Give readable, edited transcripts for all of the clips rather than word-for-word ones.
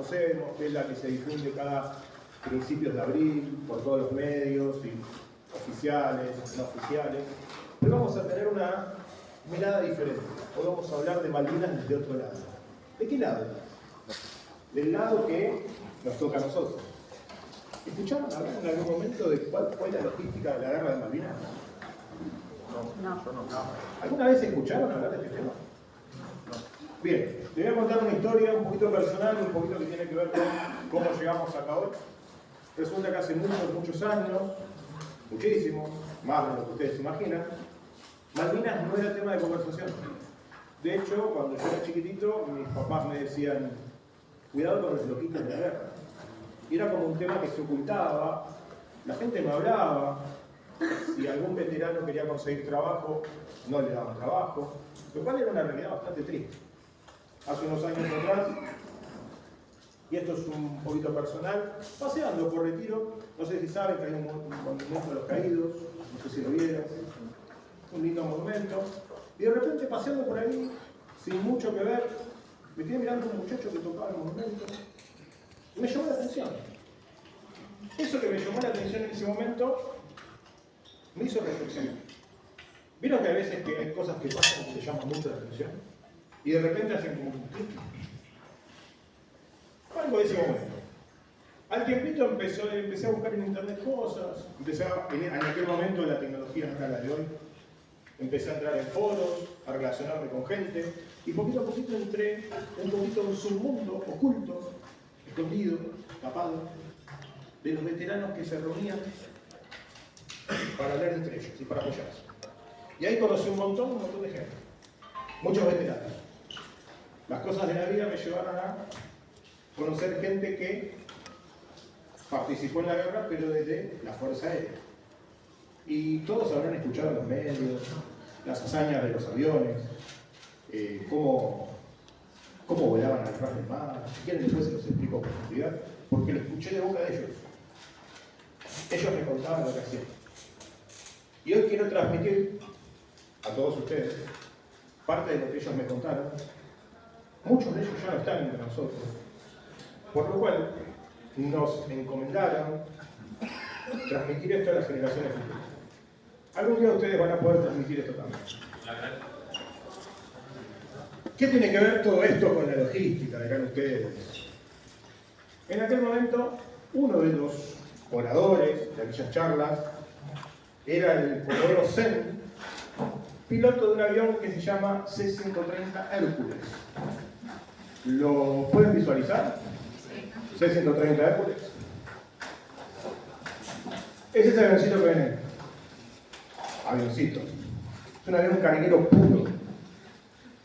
conocemos, que es la que se difunde cada principios de abril por todos los medios, y oficiales, no oficiales. Pero vamos a tener una mirada diferente. Hoy vamos a hablar de Malvinas desde otro lado. ¿De qué lado? Del lado que nos toca a nosotros. ¿Escucharon hablar en algún momento de cuál fue la logística de la guerra de Malvinas? No, yo no. ¿Alguna vez escucharon hablar de este tema? Bien, les voy a contar una historia un poquito personal, un poquito que tiene que ver con cómo llegamos acá hoy. Resulta que hace muchos años, muchísimos, más de lo que ustedes se imaginan, Malvinas no era tema de conversación. De hecho, cuando yo era chiquitito, mis papás me decían, cuidado con los loquitos de la guerra. Y era como un tema que se ocultaba, la gente me hablaba, si algún veterano quería conseguir trabajo, no le daban trabajo, lo cual era una realidad bastante triste. Hace unos años atrás, y esto es un poquito personal, paseando por Retiro, no sé si saben que hay un monumento a los caídos, no sé si lo vieron, un lindo monumento, y de repente paseando por ahí, sin mucho que ver, me quedé mirando a un muchacho que tocaba el monumento, y me llamó la atención. Eso que me llamó la atención en ese momento, me hizo reflexionar. ¿Vieron que a veces que hay cosas que pasan que te llaman mucho la atención? Y de repente hacen como un clic. Algo de ese momento. Al tiempito empecé a buscar en internet cosas, en aquel momento la tecnología no era la de hoy, empecé a entrar en foros, a relacionarme con gente, y poquito a poquito entré un poquito en un submundo oculto, escondido, tapado, de los veteranos que se reunían para hablar entre ellos y para apoyarse. Y ahí conocí un montón de gente, muchos veteranos. Las cosas de la vida me llevaron a conocer gente que participó en la guerra, pero desde la Fuerza Aérea. Y todos habrán escuchado en los medios las hazañas de los aviones, cómo volaban al ras del mar. Si quieren después se los explico con profundidad, porque lo escuché de boca de ellos. Ellos me contaban lo que hacían. Y hoy quiero transmitir a todos ustedes parte de lo que ellos me contaron. Muchos de ellos ya no están entre nosotros, por lo cual nos encomendaron transmitir esto a las generaciones futuras. Algún día ustedes van a poder transmitir esto también. ¿Qué tiene que ver todo esto con la logística? Dirán ustedes. En aquel momento, uno de los oradores de aquellas charlas era el Comodoro Zen, piloto de un avión que se llama C-130 Hércules. ¿Lo pueden visualizar? C-130 Hércules. Ese es el avioncito que ven ahí. Avioncito. Es un avión carguero puro.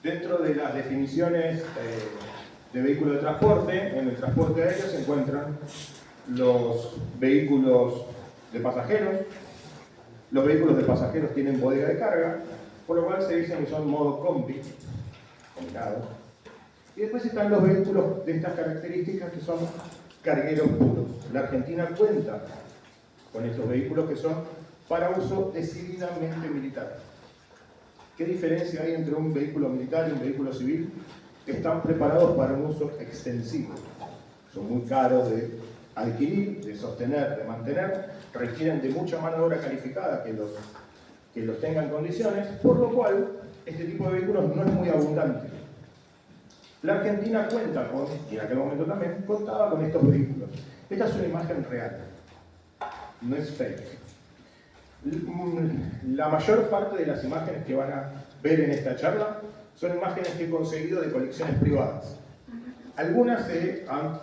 Dentro de las definiciones de vehículo de transporte, en el transporte aéreo se encuentran los vehículos de pasajeros. Los vehículos de pasajeros tienen bodega de carga, por lo cual se dicen que son modo combi, combinado. Y después están los vehículos de estas características que son cargueros puros. La Argentina cuenta con estos vehículos que son para uso decididamente militar. ¿Qué diferencia hay entre un vehículo militar y un vehículo civil? Están preparados para un uso extensivo. Son muy caros de adquirir, de sostener, de mantener, requieren de mucha mano de obra calificada que los tenga en condiciones, por lo cual este tipo de vehículos no es muy abundante. La Argentina cuenta con, y en aquel momento también, contaba con estos vehículos. Esta es una imagen real, no es fake. La mayor parte de las imágenes que van a ver en esta charla son imágenes que he conseguido de colecciones privadas. Algunas se han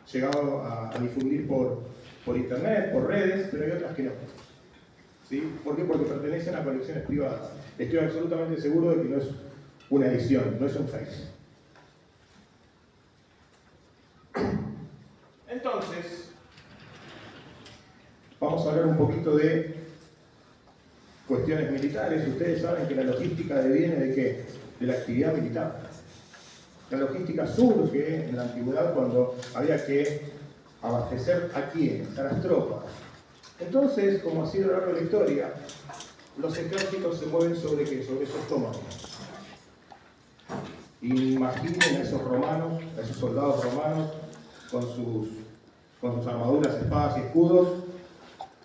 llegado a difundir por internet, por redes, pero hay otras que no. ¿Sí? ¿Por qué? Porque pertenecen a colecciones privadas. Estoy absolutamente seguro de que no es una edición, no es un fake. Entonces, vamos a hablar un poquito de cuestiones militares. Ustedes saben que la logística deviene ¿de qué? De la actividad militar. La logística surge en la antigüedad cuando había que abastecer a quiénes, a las tropas. Entonces, como ha sido a lo largo de la historia, los ejércitos se mueven sobre ¿qué? Sobre esos estómagos. Imaginen a esos romanos, a esos soldados romanos, con sus armaduras, espadas y escudos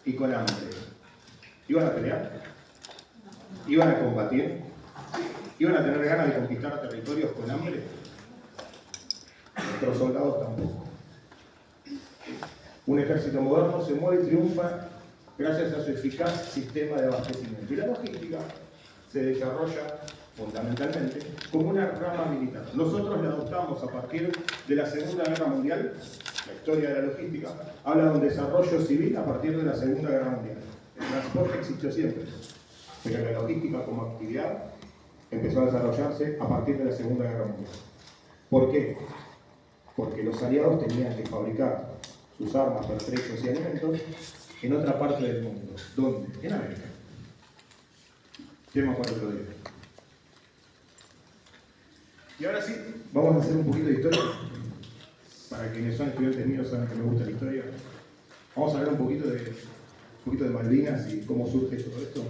y con hambre. ¿Iban a pelear? ¿Iban a combatir? ¿Iban a tener ganas de conquistar territorios con hambre? Nuestros soldados tampoco. Un ejército moderno se mueve y triunfa gracias a su eficaz sistema de abastecimiento. Y la logística se desarrolla fundamentalmente como una rama militar. Nosotros la adoptamos a partir de la Segunda Guerra Mundial. La historia de la logística habla de un desarrollo civil a partir de la Segunda Guerra Mundial. El transporte existió siempre, pero la logística como actividad empezó a desarrollarse a partir de la Segunda Guerra Mundial. ¿Por qué? Porque los aliados tenían que fabricar sus armas, pertrechos y alimentos en otra parte del mundo. ¿Dónde? En América. Tema para otro día. Y ahora sí, vamos a hacer un poquito de historia. Para quienes son estudiantes míos saben que me gusta la historia. Vamos a hablar un poquito de Malvinas y cómo surge todo esto.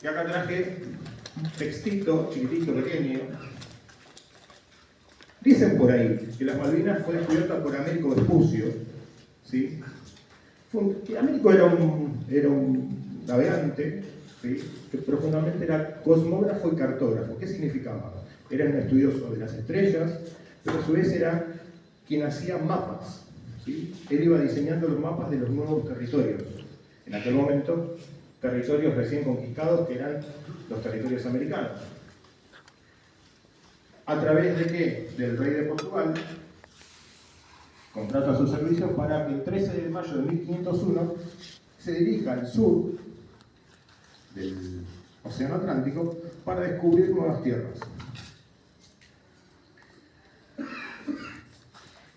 Y acá traje un textito, chiquitito, pequeño. Dicen por ahí que las Malvinas fue descubierta por Américo Vespucio, ¿sí? Américo era un navegante, ¿sí? Que profundamente era cosmógrafo y cartógrafo. ¿Qué significaba? Era un estudioso de las estrellas, pero a su vez era quien hacía mapas, ¿sí? Él iba diseñando los mapas de los nuevos territorios. En aquel momento, territorios recién conquistados que eran los territorios americanos. ¿A través de qué? Del rey de Portugal, contrata sus servicios para que el 13 de mayo de 1501 se dirija al sur del Océano Atlántico para descubrir nuevas tierras.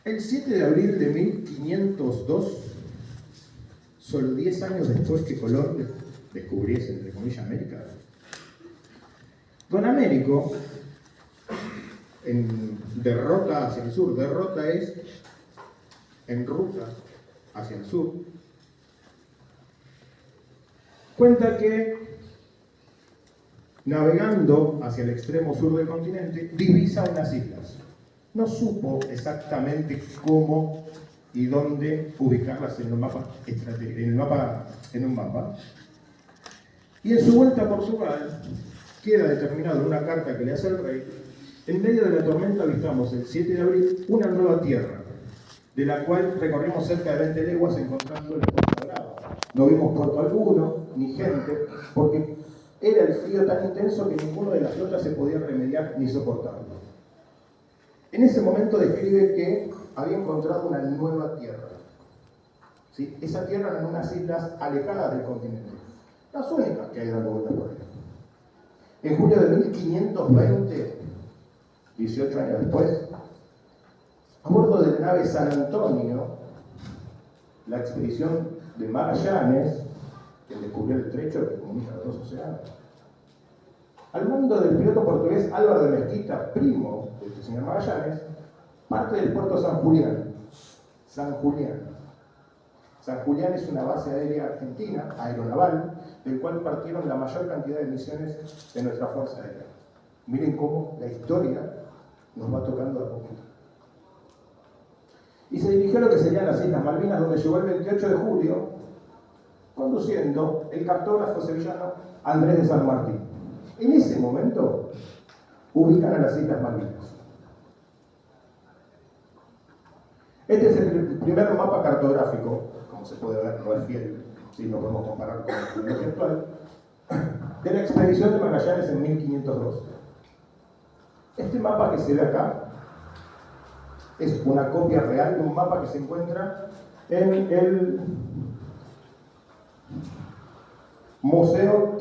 El 7 de abril de 1502, solo 10 años después que Colón descubriese, entre comillas, América, don Américo, en derrota hacia el sur, derrota es en ruta hacia el sur, cuenta que navegando hacia el extremo sur del continente divisa unas islas. No supo exactamente cómo y dónde ubicarlas en un mapa y en su vuelta a Portugal queda determinado en una carta que le hace el rey: en medio de la tormenta avistamos el 7 de abril una nueva tierra, de la cual recorrimos cerca de 20 leguas encontrando el puerto dorado. No vimos puerto alguno, ni gente, porque era el frío tan intenso que ninguno de las flotas se podía remediar ni soportarlo. En ese momento describe que había encontrado una nueva tierra. ¿Sí? Esa tierra eran unas islas alejadas del continente, las únicas que hay dando vueltas por ahí. En julio de 1520, 18 años después, a bordo de la nave San Antonio, la expedición de Magallanes, que descubrió el estrecho que comunica los dos océanos, al mando del piloto portugués Álvaro de Mesquita, primo de este señor Magallanes, parte del puerto San Julián. San Julián es una base aérea argentina, aeronaval, del cual partieron la mayor cantidad de misiones de nuestra Fuerza Aérea. Miren cómo la historia nos va tocando de a poquito. Y se dirigió a lo que serían las Islas Malvinas, donde llegó el 28 de julio, conduciendo el cartógrafo sevillano Andrés de San Martín. En ese momento, ubican a las Islas Malvinas. Este es el primer mapa cartográfico, como se puede ver, no es fiel, si lo podemos comparar con el primer actual, de la expedición de Magallanes en 1512. Este mapa que se ve acá es una copia real de un mapa que se encuentra en el Museo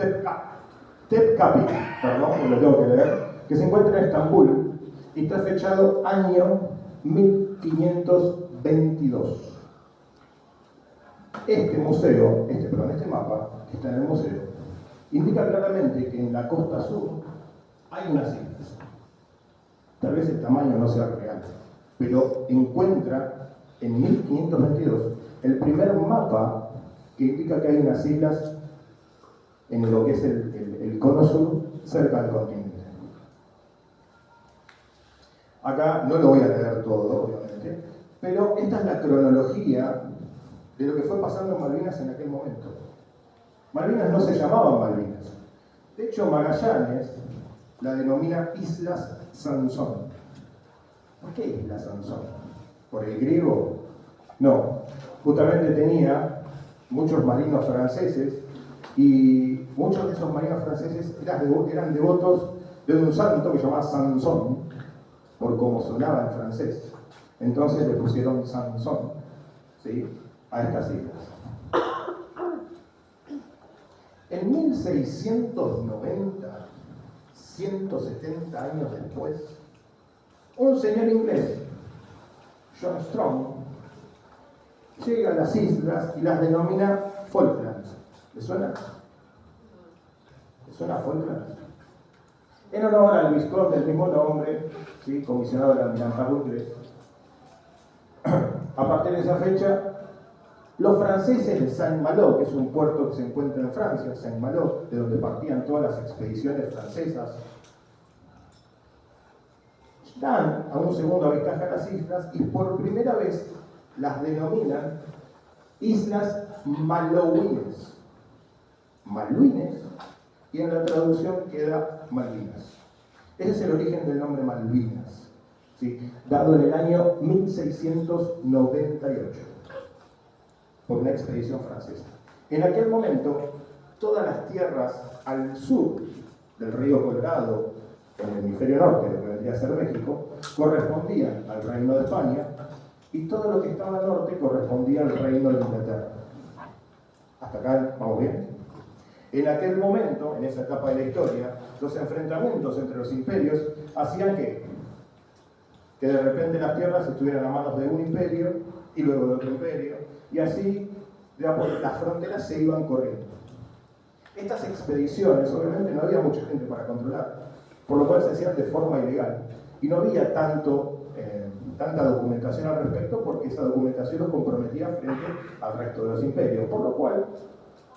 Topkapi, perdón, lo tengo que leer, que se encuentra en Estambul y está fechado año 1522. Este mapa, que está en el museo, indica claramente que en la costa sur hay unas islas. Tal vez el tamaño no sea real, pero encuentra en 1522 el primer mapa que indica que hay unas islas en lo que es el cono sur, cerca del continente. Acá no lo voy a leer todo, obviamente, pero esta es la cronología de lo que fue pasando en Malvinas en aquel momento. Malvinas no se llamaban Malvinas. De hecho, Magallanes la denomina Islas Sansón. ¿Por qué Islas Sansón? ¿Por el griego? No. Justamente tenía muchos marinos franceses y muchos de esos marinos franceses eran devotos de un santo que se llamaba Sansón, por cómo sonaba en francés. Entonces le pusieron Sansón, ¿sí?, a estas islas. En 1690, 170 años después, un señor inglés, John Strong, llega a las islas y las denomina Falklands. ¿Le suena? ¿Le suena Falklands? En honor al vizconde del mismo nombre, ¿sí?, comisionado del almirantazgo inglés. A partir de esa fecha, los franceses de Saint-Malo, que es un puerto que se encuentra en Francia, Saint-Malo, de donde partían todas las expediciones francesas, dan a un segundo avistaje a las islas y por primera vez las denominan Islas Malouines. Malouines, y en la traducción queda Malvinas. Ese es el origen del nombre Malvinas, ¿sí?, dado en el año 1698 por una expedición francesa. En aquel momento, todas las tierras al sur del río Colorado, en el hemisferio norte, lo que vendría a ser México, correspondían al Reino de España, y todo lo que estaba al norte correspondía al Reino de Inglaterra. ¿Hasta acá vamos bien? En aquel momento, en esa etapa de la historia, los enfrentamientos entre los imperios hacían que de repente las tierras estuvieran a manos de un imperio y luego de otro imperio, y así, digamos, las fronteras se iban corriendo. Estas expediciones, obviamente no había mucha gente para controlar, por lo cual se hacían de forma ilegal, y no había tanta documentación al respecto, porque esa documentación los comprometía frente al resto de los imperios, por lo cual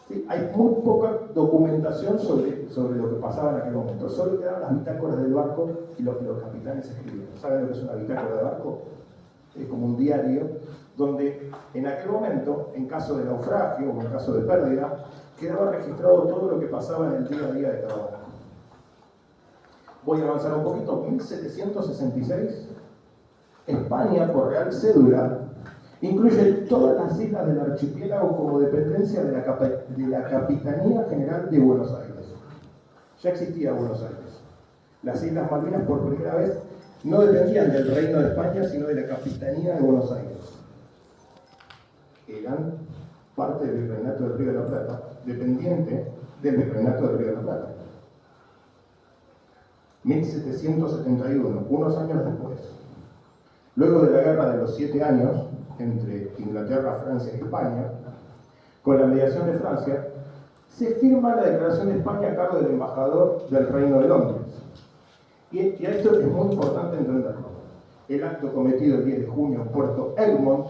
sí, hay muy poca documentación sobre lo que pasaba en aquel momento. Solo quedaban las bitácoras del barco y lo que los capitanes escribían. ¿Saben lo que es una bitácora de barco? Es como un diario donde en aquel momento, en caso de naufragio o en caso de pérdida, quedaba registrado todo lo que pasaba en el día a día de cada barco. Voy a avanzar un poquito. 1766, España, por Real Cédula, incluye todas las islas del archipiélago como dependencia de la Capitanía General de Buenos Aires. Ya existía Buenos Aires. Las Islas Malvinas, por primera vez, no dependían del Reino de España, sino de la Capitanía de Buenos Aires. Eran parte del Virreinato del Río de la Plata, dependiente del Virreinato del Río de la Plata. 1771, unos años después. Luego de la Guerra de los 7 años, entre Inglaterra, Francia y España, con la mediación de Francia, se firma la Declaración de España a cargo del embajador del Reino de Londres. Y a esto es muy importante entenderlo. El acto cometido el 10 de junio en Puerto Egmont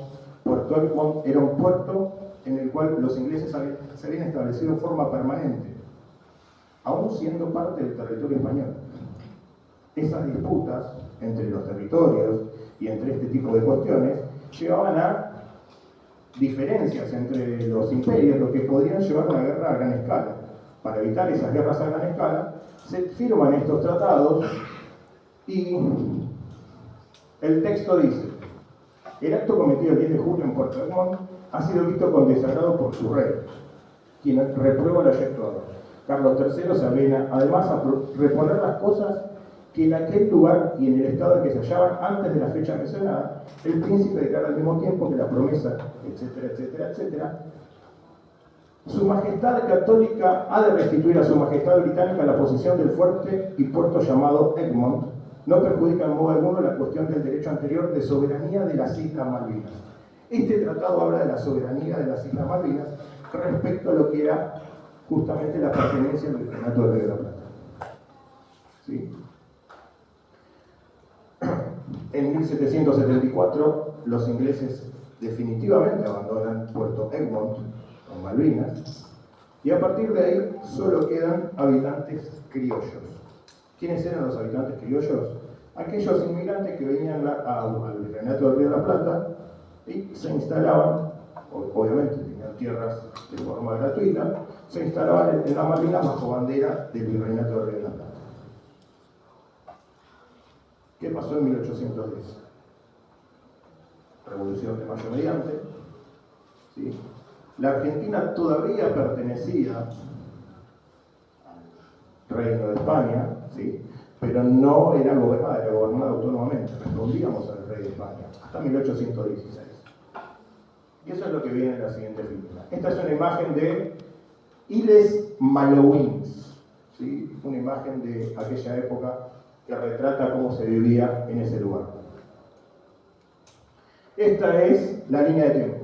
era un puerto en el cual los ingleses se habían establecido en forma permanente, aún siendo parte del territorio español. Esas disputas entre los territorios y entre este tipo de cuestiones llevaban a diferencias entre los imperios, lo que podrían llevar a una guerra a gran escala. Para evitar esas guerras a gran escala, se firman estos tratados y el texto dice: el acto cometido el 10 de julio en Puerto Egmont ha sido visto con desagrado por su rey, quien reprueba lo efectuado. Carlos III se avena además a reponer las cosas que en aquel lugar y en el estado en que se hallaban antes de la fecha mencionada. El príncipe declara al mismo tiempo que la promesa, etcétera, etcétera, etcétera, Su Majestad Católica ha de restituir a Su Majestad Británica la posesión del fuerte y puerto llamado Egmont. No perjudica en modo alguno la cuestión del derecho anterior de soberanía de las Islas Malvinas. Este tratado habla de la soberanía de las Islas Malvinas respecto a lo que era justamente la pertenencia del Virreinato del Río de la Plata. ¿Sí? En 1774, los ingleses definitivamente abandonan Puerto Egmont, o Malvinas, y a partir de ahí solo quedan habitantes criollos. ¿Quiénes eran los habitantes criollos? aquellos inmigrantes que venían al Virreinato del Río de la Plata y se instalaban, obviamente tenían tierras de forma gratuita, se instalaban en las Malvinas bajo bandera del Virreinato del Río de la Plata. ¿Qué pasó en 1810? Revolución de Mayo mediante, ¿sí? La Argentina todavía pertenecía al Reino de España, ¿sí? Pero no era gobernada autónomamente, respondíamos al rey de España, hasta 1816. Y eso es lo que viene en la siguiente figura. Esta es una imagen de Iles Malouins, ¿sí? Una imagen de aquella época que retrata cómo se vivía en ese lugar. Esta es la línea de tiempo.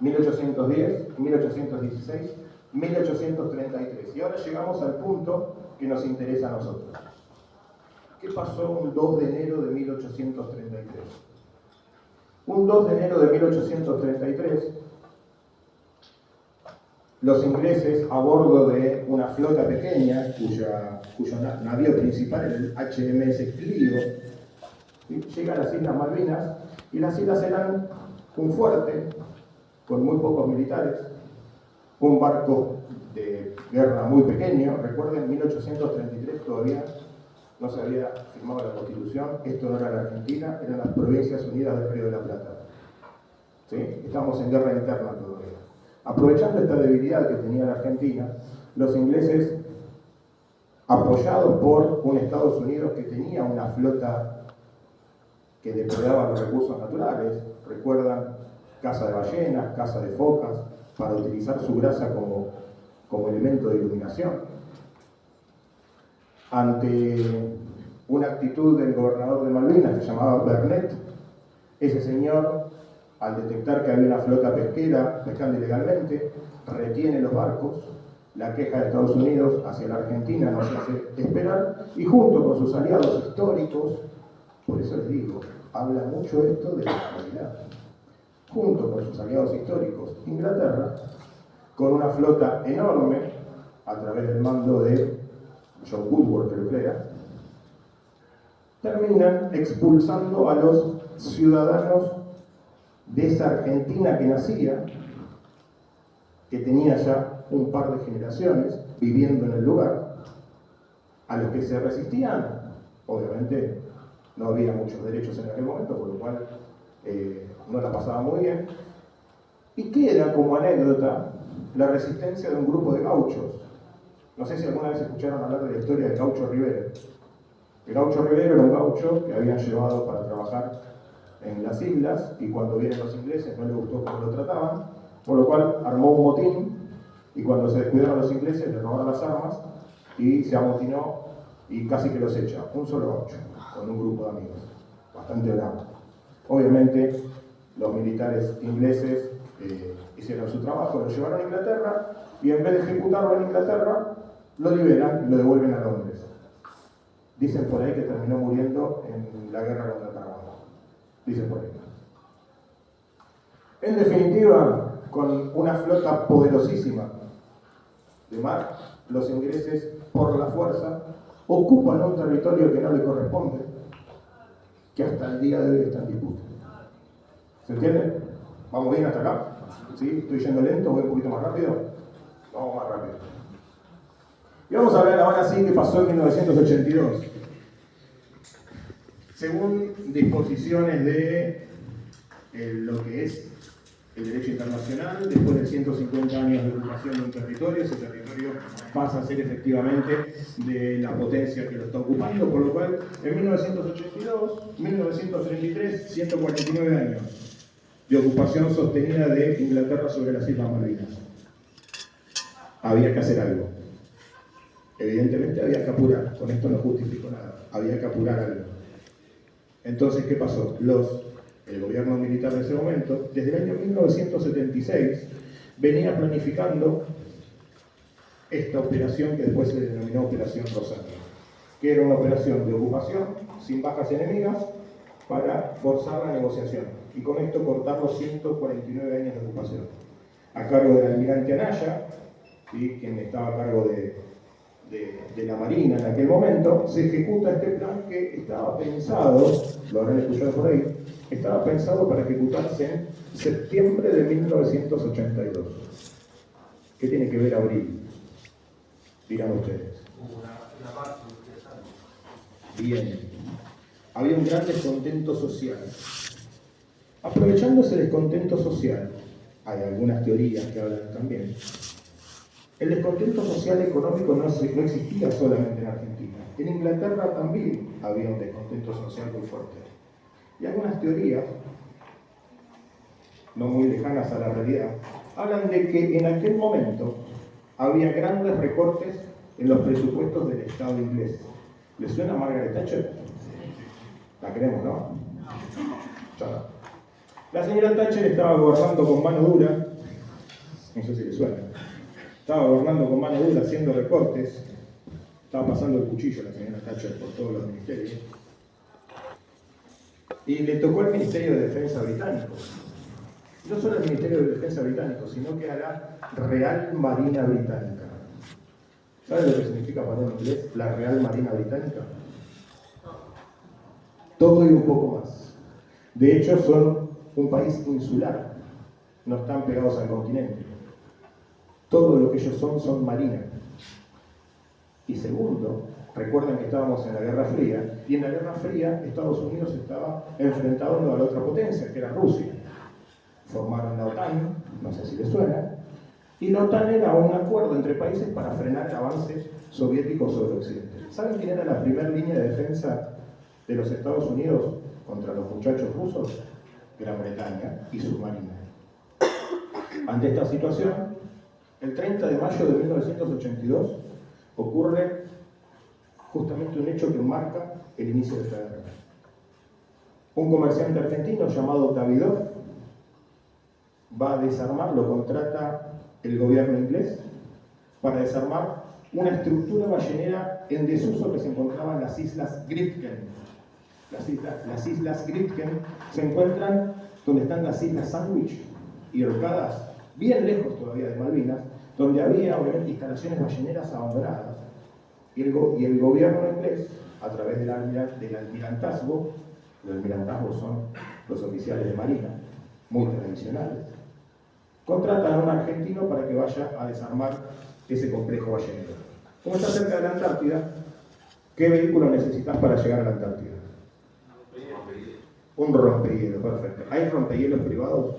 1810, 1816, 1833. Y ahora llegamos al punto que nos interesa a nosotros. ¿Qué pasó un 2 de enero de 1833? Un 2 de enero de 1833, los ingleses, a bordo de una flota pequeña, cuyo navío principal era el HMS Clio, llega a las Islas Malvinas, y las islas eran un fuerte con muy pocos militares, un barco de guerra muy pequeño. Recuerden, en 1833 todavía no se había firmado la Constitución, esto no era la Argentina, eran las Provincias Unidas del Río de la Plata. ¿Sí? Estábamos en guerra interna todavía. Aprovechando esta debilidad que tenía la Argentina, los ingleses, apoyados por un Estados Unidos que tenía una flota que depredaba los recursos naturales, recuerdan, caza de ballenas, caza de focas, para utilizar su grasa como elemento de iluminación. Ante una actitud del gobernador de Malvinas, que se llamaba Bernet, ese señor, al detectar que había una flota pesquera pescando ilegalmente, retiene los barcos, la queja de Estados Unidos hacia la Argentina nos hace esperar, y junto con sus aliados históricos, por eso les digo, habla mucho esto de la actualidad, junto con sus aliados históricos, Inglaterra, con una flota enorme, a través del mando de John Woodward, creo que era, terminan expulsando a los ciudadanos de esa Argentina que nacía, que tenía ya un par de generaciones viviendo en el lugar, a los que se resistían. Obviamente no había muchos derechos en aquel momento, por lo cual no la pasaba muy bien. Y queda como anécdota la resistencia de un grupo de gauchos. No sé si alguna vez escucharon hablar de la historia de Gaucho Rivero. El Gaucho Rivero era un gaucho que habían llevado para trabajar en las islas, y cuando vienen los ingleses no les gustó cómo lo trataban, por lo cual armó un motín, y cuando se descuidaron los ingleses le robaron las armas y se amotinó y casi que los echa, un solo gaucho, con un grupo de amigos, bastante bravo. Obviamente los militares ingleses hicieron su trabajo, lo llevaron a Inglaterra, y en vez de ejecutarlo en Inglaterra, lo liberan y lo devuelven a Londres. Dicen por ahí que terminó muriendo en la guerra contra Paraguay. Dicen por ahí. En definitiva, con una flota poderosísima de mar, los ingleses, por la fuerza, ocupan un territorio que no le corresponde, que hasta el día de hoy está en disputa. ¿Se entiende? ¿Vamos bien hasta acá? ¿Sí? ¿Estoy yendo lento? ¿Voy un poquito más rápido? Vamos más rápido. Y vamos a hablar ahora sí qué pasó en 1982. Según disposiciones de lo que es el derecho internacional, después de 150 años de ocupación de un territorio, ese territorio pasa a ser efectivamente de la potencia que lo está ocupando, por lo cual en 1982, 1933, 149 años de ocupación sostenida de Inglaterra sobre las Islas Malvinas. Había que hacer algo. Evidentemente había que apurar, con esto no justifico nada, había que apurar algo. Entonces, ¿qué pasó? El gobierno militar de ese momento, desde el año 1976, venía planificando esta operación que después se denominó Operación Rosario, que era una operación de ocupación sin bajas enemigas para forzar la negociación y con esto cortar los 149 años de ocupación. A cargo del almirante Anaya, ¿sí? Quien estaba a cargo de de la Marina en aquel momento, se ejecuta este plan que estaba pensado, lo habrán escuchado por ahí, estaba pensado para ejecutarse en septiembre de 1982. ¿Qué tiene que ver abril? Dirán ustedes. Bien. Había un gran descontento social. Aprovechando ese descontento social, hay algunas teorías que hablan también, el descontento social económico no existía solamente en Argentina. En Inglaterra también había un descontento social muy fuerte. Y algunas teorías, no muy lejanas a la realidad, hablan de que en aquel momento había grandes recortes en los presupuestos del Estado inglés. ¿Les suena a Margaret Thatcher? La queremos, ¿no? Ya. La señora Thatcher estaba gobernando con mano dura, no sé si le suena, estaba gobernando con mano dura, haciendo recortes, estaba pasando el cuchillo a la señora Thatcher por todos los ministerios, y le tocó el Ministerio de Defensa británico. No solo el Ministerio de Defensa británico, sino que a la Real Marina Británica. ¿Saben lo que significa para en inglés la Real Marina Británica? Todo y un poco más. De hecho, son un país insular, no están pegados al continente. Todo lo que ellos son marina. Y segundo, recuerden que estábamos en la Guerra Fría, y en la Guerra Fría Estados Unidos estaba enfrentando a la otra potencia, que era Rusia. Formaron la OTAN, no sé si les suena, y la OTAN era un acuerdo entre países para frenar el avance soviético sobre Occidente. ¿Saben quién era la primera línea de defensa de los Estados Unidos contra los muchachos rusos? Gran Bretaña y su marina. Ante esta situación, el 30 de mayo de 1982 ocurre justamente un hecho que marca el inicio de esta guerra. Un comerciante argentino llamado Davidov va a desarmar, lo contrata el gobierno inglés para desarmar una estructura ballenera en desuso que se encontraba en las Islas Grytken. Las Islas Grytken se encuentran donde están las Islas Sandwich y Orcadas, bien lejos todavía de Malvinas, donde había obviamente instalaciones balleneras abandonadas. Y el gobierno inglés, a través del almirantazgo, los almirantazgos son los oficiales de marina, muy tradicionales, contratan a un argentino para que vaya a desarmar ese complejo ballenero. Como está cerca de la Antártida, ¿qué vehículo necesitas para llegar a la Antártida? Un rompehielos, perfecto. ¿Hay rompehielos privados?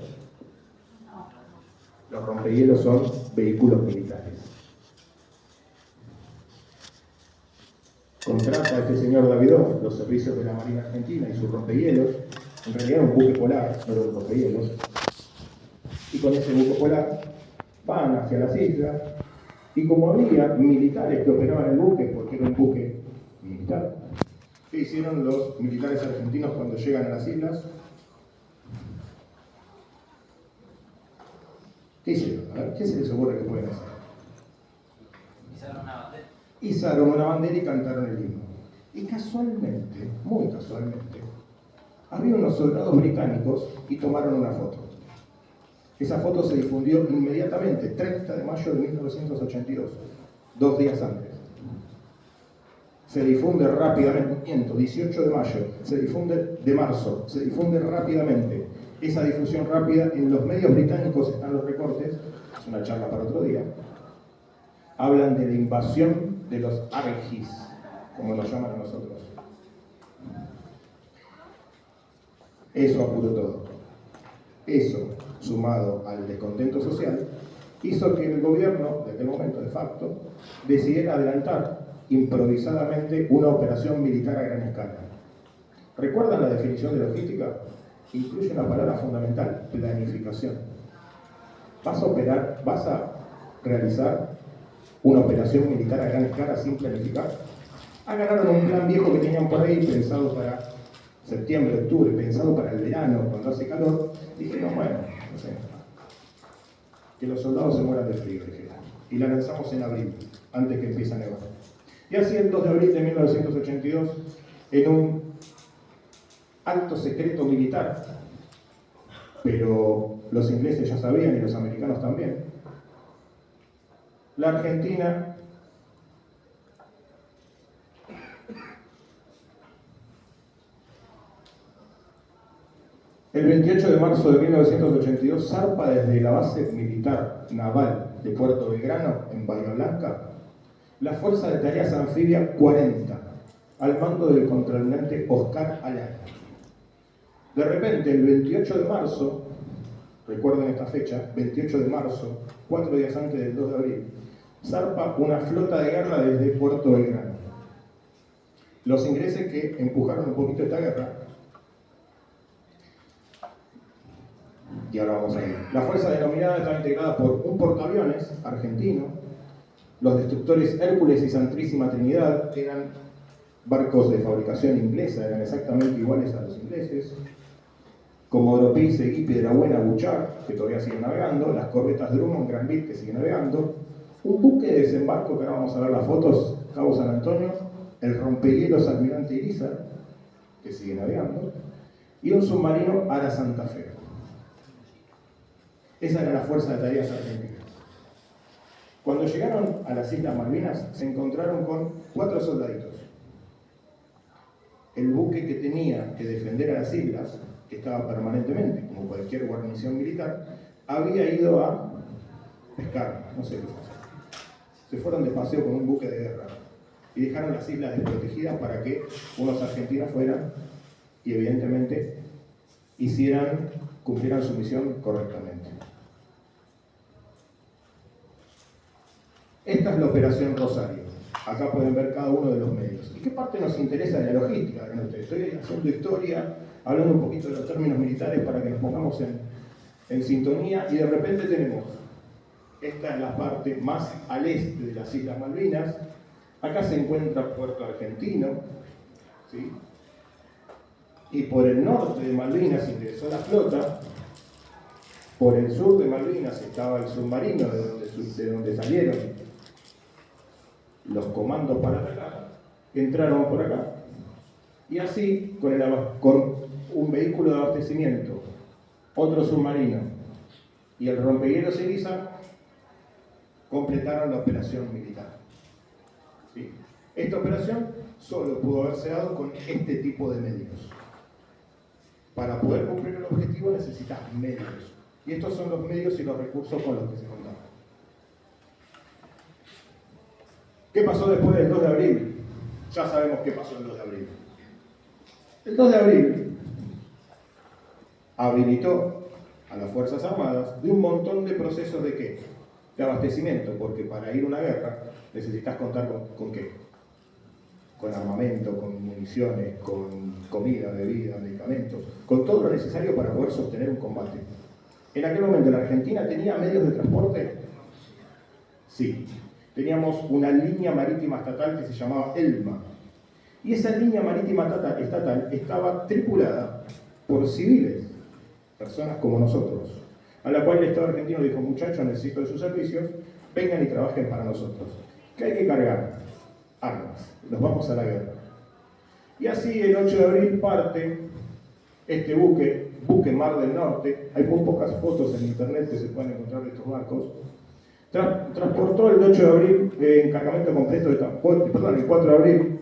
Los rompehielos son vehículos militares. Contrata a este señor Davidov los servicios de la Marina Argentina y sus rompehielos. En realidad era un buque polar, no era un rompehielos. Y con ese buque polar van hacia las islas. Y como había militares que operaban el buque, porque era un buque militar, ¿qué hicieron los militares argentinos cuando llegan a las islas? ¿Qué hicieron? A ver, ¿qué se les ocurre que pueden hacer? Izaron una bandera y cantaron el himno. Y casualmente, muy casualmente, había unos soldados británicos y tomaron una foto. Esa foto se difundió inmediatamente, 30 de mayo de 1982, 2 días antes. Se difunde rápidamente, 18 de mayo, se difunde de marzo, se difunde rápidamente. Esa difusión rápida, en los medios británicos están los recortes, es una charla para otro día, hablan de la invasión de los Argis, como nos llaman a nosotros. Eso apuró todo. Eso, sumado al descontento social, hizo que el gobierno, de aquel momento de facto, decidiera adelantar improvisadamente una operación militar a gran escala. ¿Recuerdan la definición de logística? Incluye una palabra fundamental, planificación. Vas a realizar una operación militar a gran escala sin planificar. Agarraron un plan viejo que tenían por ahí pensado para septiembre, octubre, pensado para el verano, cuando hace calor. Dijeron, bueno, no sé, que los soldados se mueran de frío, dijeron. Y la lanzamos en abril, antes que empiece a nevar. Y así el 2 de abril de 1982, en un acto secreto militar, pero los ingleses ya sabían y los americanos también, la Argentina El 28 de marzo de 1982 zarpa desde la base militar naval de Puerto Belgrano, en Bahía Blanca, la Fuerza de Tareas Anfibia 40, al mando del contraalmirante Oscar Alaya. De repente, el 28 de marzo, recuerden esta fecha, 28 de marzo, 4 días antes del 2 de abril, zarpa una flota de guerra desde Puerto Belgrano. Los ingleses que empujaron un poquito esta guerra, y ahora vamos a ver. La fuerza denominada estaba integrada por un portaaviones argentino, los destructores Hércules y Santísima Trinidad, que eran barcos de fabricación inglesa, eran exactamente iguales a los ingleses, Comodoro Pi, Seguí, Piedrabuena, Bouchard, que todavía siguen navegando, las corbetas Drummond, Granville, que siguen navegando, un buque de desembarco, que ahora vamos a ver las fotos, Cabo San Antonio, el rompehielos Almirante Irizar, que sigue navegando, y un submarino Ara Santa Fe. Esa era la Fuerza de Tareas Argentina. Cuando llegaron a las Islas Malvinas, se encontraron con 4 soldaditos. El buque que tenía que defender a las islas, que estaba permanentemente, como cualquier guarnición militar, había ido a pescar, no sé qué fue. Se fueron de paseo con un buque de guerra y dejaron las islas desprotegidas para que unos argentinos fueran y evidentemente cumplieran su misión correctamente. Esta es la Operación Rosario. Acá pueden ver cada uno de los medios. ¿Y qué parte nos interesa de la logística? Estoy haciendo historia, hablando un poquito de los términos militares para que nos pongamos en sintonía, y de repente tenemos, esta es la parte más al este de las Islas Malvinas, acá se encuentra Puerto Argentino, ¿sí? Y por el norte de Malvinas ingresó la flota, por el sur de Malvinas estaba el submarino de donde salieron los comandos para atacar, entraron por acá, y así, con un vehículo de abastecimiento, otro submarino y el rompehielos Irizar, completaron la operación militar. ¿Sí? Esta operación solo pudo haberse dado con este tipo de medios. Para poder cumplir el objetivo necesitas medios, y estos son los medios y los recursos con los que se contaban. ¿Qué pasó después del 2 de abril? Ya sabemos qué pasó el 2 de abril. El 2 de abril habilitó a las Fuerzas Armadas de un montón de procesos de ¿qué? De abastecimiento, porque para ir a una guerra necesitas contar con ¿qué? Con armamento, con municiones, con comida, bebida, medicamentos, con todo lo necesario para poder sostener un combate. En aquel momento, ¿la Argentina tenía medios de transporte? Sí. Teníamos una línea marítima estatal que se llamaba ELMA. Y esa línea marítima estatal estaba tripulada por civiles, personas como nosotros, a la cual el Estado argentino dijo: muchachos, necesito de sus servicios, vengan y trabajen para nosotros. ¿Qué hay que cargar? Armas. Nos vamos a la guerra. Y así el 8 de abril parte este buque Mar del Norte. Hay muy pocas fotos en internet que se pueden encontrar de estos barcos. Transportó el 8 de abril en cargamento completo el 4 de abril,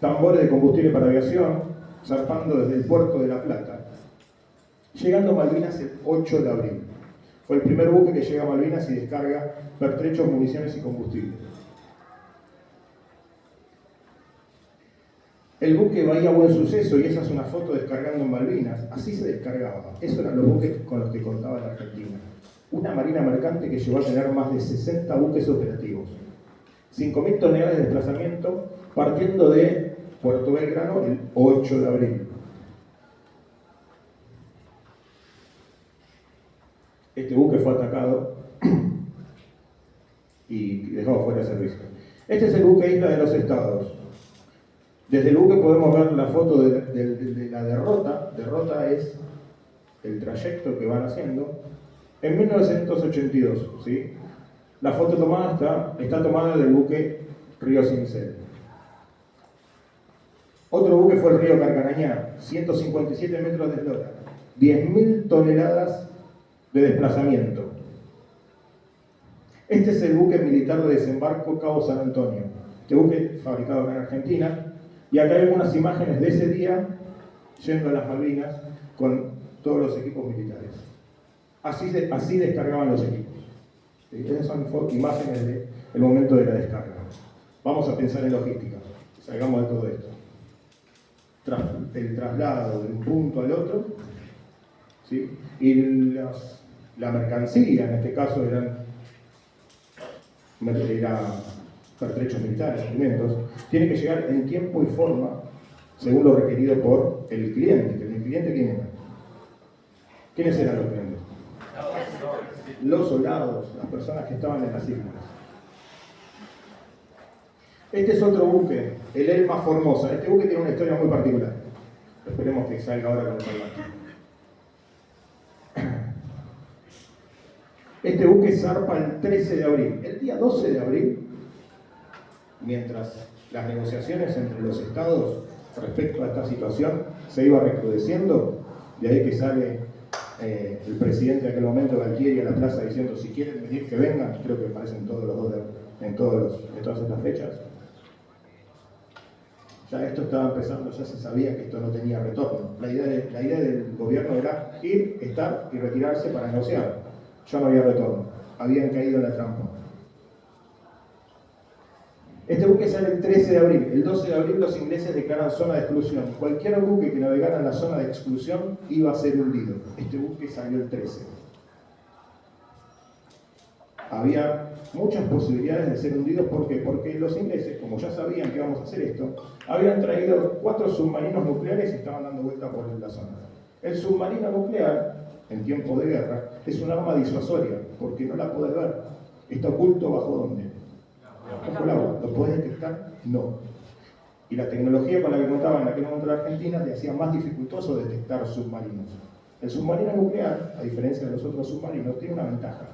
tambores de combustible para aviación, zarpando desde el puerto de La Plata, llegando a Malvinas el 8 de abril. Fue el primer buque que llega a Malvinas y descarga pertrechos, municiones y combustible. El buque Bahía Buen Suceso, y esa es una foto descargando en Malvinas, así se descargaba. Esos eran los buques con los que contaba la Argentina. Una marina mercante que llegó a tener más de 60 buques operativos. 5.000 toneladas de desplazamiento, partiendo de Puerto Belgrano el 8 de abril. Este buque fue atacado y dejado fuera de servicio. Este es el buque Isla de los Estados. Desde el buque podemos ver la foto de la derrota. Derrota es el trayecto que van haciendo. En 1982, ¿sí? La foto tomada está tomada del buque Río Cincel. Otro buque fue el río Carcarañá, 157 metros de eslora, 10.000 toneladas de desplazamiento. Este es el buque militar de desembarco Cabo San Antonio. Este buque fabricado acá en Argentina. Y acá hay algunas imágenes de ese día yendo a las Malvinas con todos los equipos militares. Así descargaban los equipos. Esas son imágenes del momento de la descarga. Vamos a pensar en logística, salgamos de todo esto. El traslado de un punto al otro, ¿sí? Y la mercancía, en este caso eran pertrechos militares, alimentos, tiene que llegar en tiempo y forma según lo requerido por el cliente. ¿El cliente quién era? ¿Quiénes eran los clientes? Los soldados, las personas que estaban en las islas. Este es otro buque, el Elma Formosa. Este buque tiene una historia muy particular. Esperemos que salga ahora con el salvaje. Este buque zarpa el 13 de abril. El día 12 de abril, mientras las negociaciones entre los estados respecto a esta situación se iba recrudeciendo, de ahí que sale el presidente de aquel momento, Galtieri, a la plaza diciendo: si quieren venir, que vengan. Creo que aparecen todos los dos en todas estas fechas. Ya esto estaba empezando, ya se sabía que esto no tenía retorno. La idea del gobierno era ir, estar y retirarse para negociar. Ya no había retorno, habían caído en la trampa. Este buque sale el 13 de abril. El 12 de abril los ingleses declaran zona de exclusión. Cualquier buque que navegara en la zona de exclusión iba a ser hundido. Este buque salió el 13. Había muchas posibilidades de ser hundidos. ¿Por qué? Porque los ingleses, como ya sabían que íbamos a hacer esto, habían traído 4 submarinos nucleares y estaban dando vuelta por la zona. El submarino nuclear, en tiempo de guerra, es un arma disuasoria, porque no la podés ver. Está oculto bajo ¿dónde? Bajo el agua. ¿Lo podés detectar? No. Y la tecnología con la que contaba en aquel momento la Argentina le hacía más dificultoso detectar submarinos. El submarino nuclear, a diferencia de los otros submarinos, tiene una ventaja.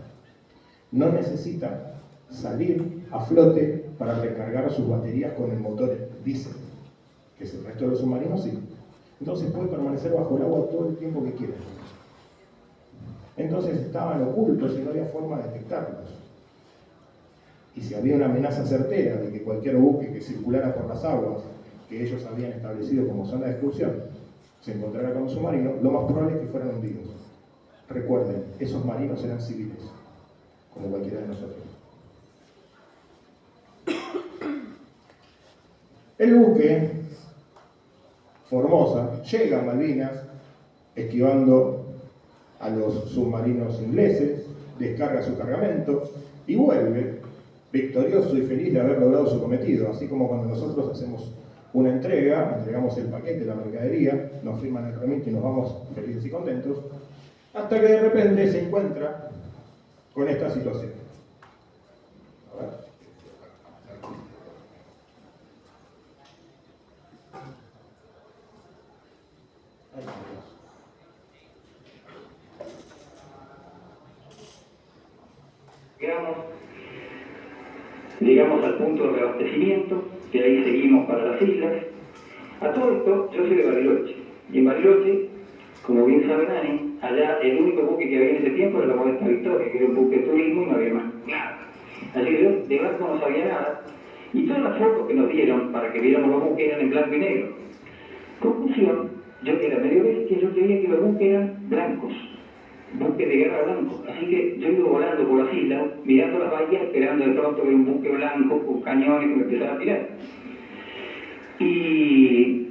No necesita salir a flote para recargar sus baterías con el motor diésel, que es el resto de los submarinos, sí. Entonces puede permanecer bajo el agua todo el tiempo que quiera. Entonces estaban ocultos y no había forma de detectarlos. Y si había una amenaza certera de que cualquier buque que circulara por las aguas que ellos habían establecido como zona de exclusión se encontrara con un submarino, lo más probable es que fueran hundidos. Recuerden, esos marinos eran civiles, como cualquiera de nosotros. El buque Formosa llega a Malvinas esquivando a los submarinos ingleses, descarga su cargamento y vuelve victorioso y feliz de haber logrado su cometido. Así como cuando nosotros hacemos una entrega, entregamos el paquete, la mercadería, nos firman el remito y nos vamos felices y contentos, hasta que de repente se encuentra con esta situación. A ver. Llegamos al punto de reabastecimiento, de ahí seguimos para las islas. A todo esto, yo soy de Bariloche, y en Bariloche, como bien saben, allá el único buque que había en ese tiempo era la Modesta Victoria, que era un buque de turismo y no había más nada. Así que yo de barco no sabía nada, y todas las fotos que nos dieron para que viéramos los buques eran en blanco y negro. Conclusión, yo que era medio bestia, yo creía que los buques eran blancos, buques de guerra blancos. Así que yo iba volando por las islas, mirando las bahías, esperando de pronto ver un buque blanco con cañones que me empezara a tirar. Y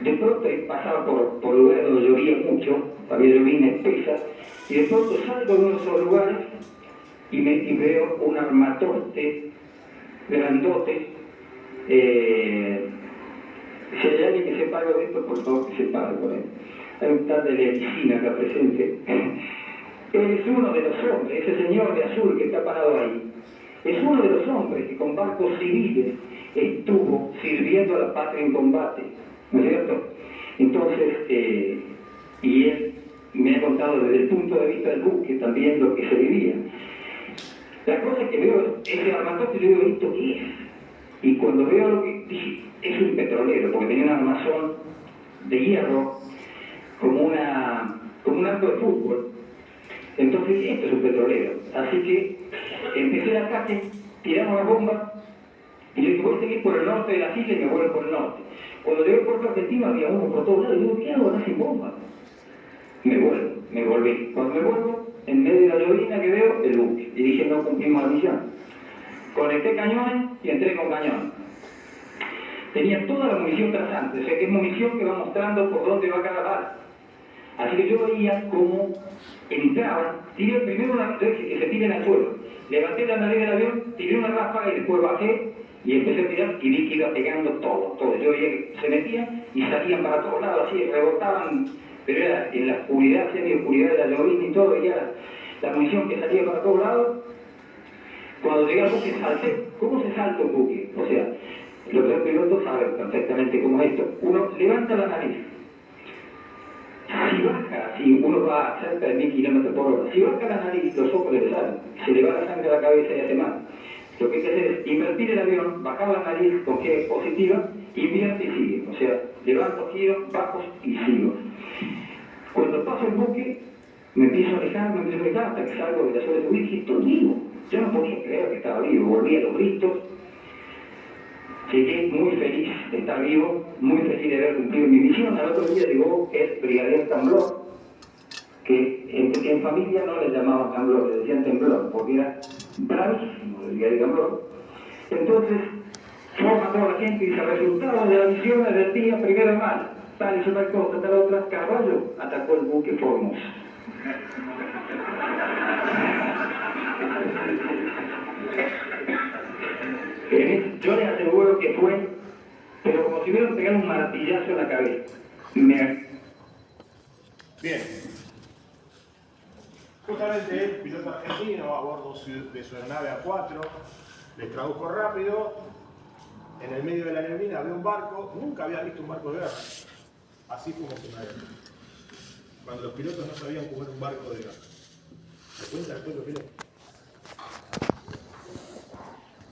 de pronto pasaba por lugares donde llovía mucho, había llovina espesa, y de pronto salgo de uno de esos lugares y veo un armatoste grandote. Si hay alguien que sepa algo de esto, por favor que sepa algo de él. Hay un tal de Lelicina acá presente. Él es uno de los hombres, ese señor de azul que está parado ahí. Es uno de los hombres que con barcos civiles estuvo sirviendo a la patria en combate, ¿no es cierto? Entonces, y él me ha contado desde el punto de vista del buque también lo que se vivía. La cosa es que veo ese armatoste y digo, ¿esto qué es? Y cuando veo lo que dije, es un petrolero, porque tenía un armazón de hierro como un arco de fútbol. Entonces, esto es un petrolero. Así que empecé el ataque, tiramos la bomba, y yo dije, voy a seguir por el norte de las islas y me vuelvo por el norte. Cuando llegué al puerto argentino había uno por todos lados, y digo, ¿qué hago acá sin bomba? me volví. Cuando me vuelvo, en medio de la llovizna que veo, el buque. Y dije, no cumplimos la misión. Conecté cañones y entré con cañones. Tenía toda la munición trasante, o sea que es munición que va mostrando por dónde va cada bala. Así que yo veía cómo entraban, tiré primero una que se tiren al suelo. Levanté la nariz del avión, tiré una ráfaga y después bajé y empecé a tirar y vi que iba pegando todo. Yo veía que se metían y salían para todos lados, así, rebotaban, pero era en la oscuridad, semi-oscuridad de la llovizna y todo, veía la munición que salía para todos lados. Cuando llegué al buque salté. ¿Cómo se salta un buque? O sea, los tres pilotos saben perfectamente cómo es esto. Uno levanta la nariz. Si baja, si uno va a cerca de 1000 kilómetros por hora, si baja la nariz, los ojos le salen, se le va la sangre a la cabeza y hace mal. Lo que hay que hacer es invertir el avión, bajar la nariz con G positiva, invierte y sigue. O sea, levanto, giro, bajo y sigo. Cuando paso el buque, me empiezo a alejar hasta que salgo de la zona de whisky, estoy vivo. Yo no podía creer que estaba vivo, volví a los gritos. Llegué muy feliz de estar vivo, muy feliz de haber cumplido mi misión. Al otro día llegó el brigadier Temblor, que en familia no le llamaban Temblor, le decían Temblor, porque era bravísimo el brigadier Temblor. Entonces, forma a toda la gente y dice, resultado de las misiones del día 1 de mayo, tal y tal cosa, tal otra, Carballo atacó el buque Formosa. Yo les aseguro que fue, pero como si hubieran pegado un martillazo en la cabeza. Bien. Justamente el piloto argentino a bordo de su nave A4 les tradujo rápido. En el medio de la neblina había un barco, nunca había visto un barco de guerra. Así fuimos una guerra. Cuando los pilotos no sabían cómo era un barco de guerra. ¿Se cuenta después lo que era?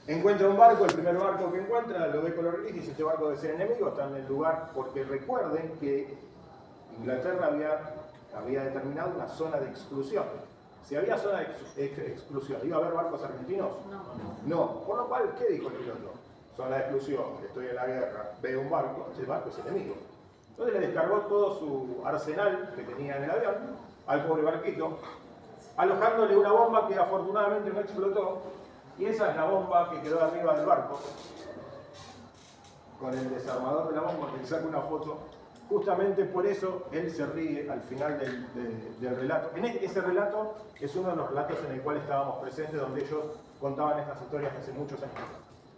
Encuentra un barco, el primer barco que encuentra, lo ve color gris y dice, este barco debe ser enemigo, está en el lugar, porque recuerden que Inglaterra había determinado una zona de exclusión. Si había zona de exclusión, ¿iba a haber barcos argentinos? No. Por lo cual, ¿qué dijo el piloto? Zona de exclusión, estoy en la guerra, veo un barco, ese barco es enemigo. Entonces le descargó todo su arsenal que tenía en el avión al pobre barquito, alojándole una bomba que afortunadamente no explotó. Y esa es la bomba que quedó arriba del barco, con el desarmador de la bomba, que le saca una foto. Justamente por eso él se ríe al final del relato. Ese relato es uno de los relatos en el cual estábamos presentes, donde ellos contaban estas historias hace muchos años.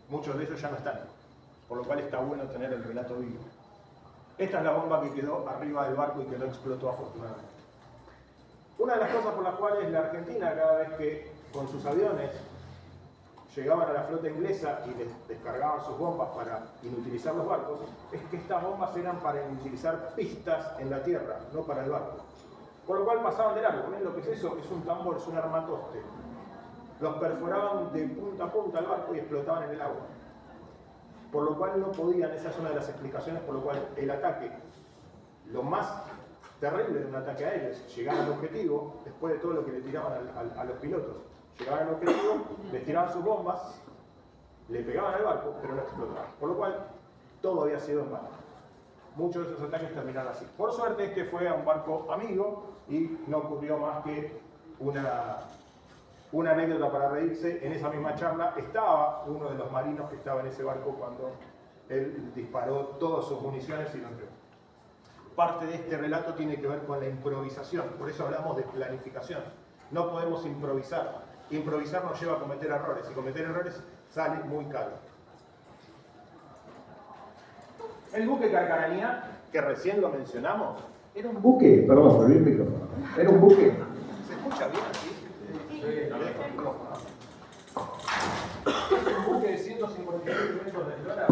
Muchos de ellos ya no están, por lo cual está bueno tener el relato vivo. Esta es la bomba que quedó arriba del barco y que no explotó afortunadamente. Una de las cosas por las cuales la Argentina, cada vez que con sus aviones llegaban a la flota inglesa y les descargaban sus bombas para inutilizar los barcos, es que estas bombas eran para inutilizar pistas en la tierra, no para el barco. Por lo cual pasaban de largo. ¿Ven lo que es eso? Es un tambor, es un armatoste. Los perforaban de punta a punta al barco y explotaban en el agua. Por lo cual no podían, esa es una de las explicaciones por lo cual el ataque, lo más terrible de un ataque aéreo es llegar al objetivo, después de todo lo que le tiraban a los pilotos. Llegaban al objetivo, les tiraban sus bombas, le pegaban al barco, pero no explotaban. Por lo cual, todo había sido en vano. Muchos de esos ataques terminaron así. Por suerte, este fue a un barco amigo y no ocurrió más que una anécdota para reírse. En esa misma charla estaba uno de los marinos que estaba en ese barco cuando él disparó todas sus municiones y lo entregó. Parte de este relato tiene que ver con la improvisación, por eso hablamos de planificación. No podemos improvisar. Improvisar nos lleva a cometer errores, y cometer errores sale muy caro. El buque Carcaranía, que recién lo mencionamos, era un buque, perdón, volví el micrófono, era un buque. ¿Se escucha bien así? Sí. Es un buque de 157 metros de eslora.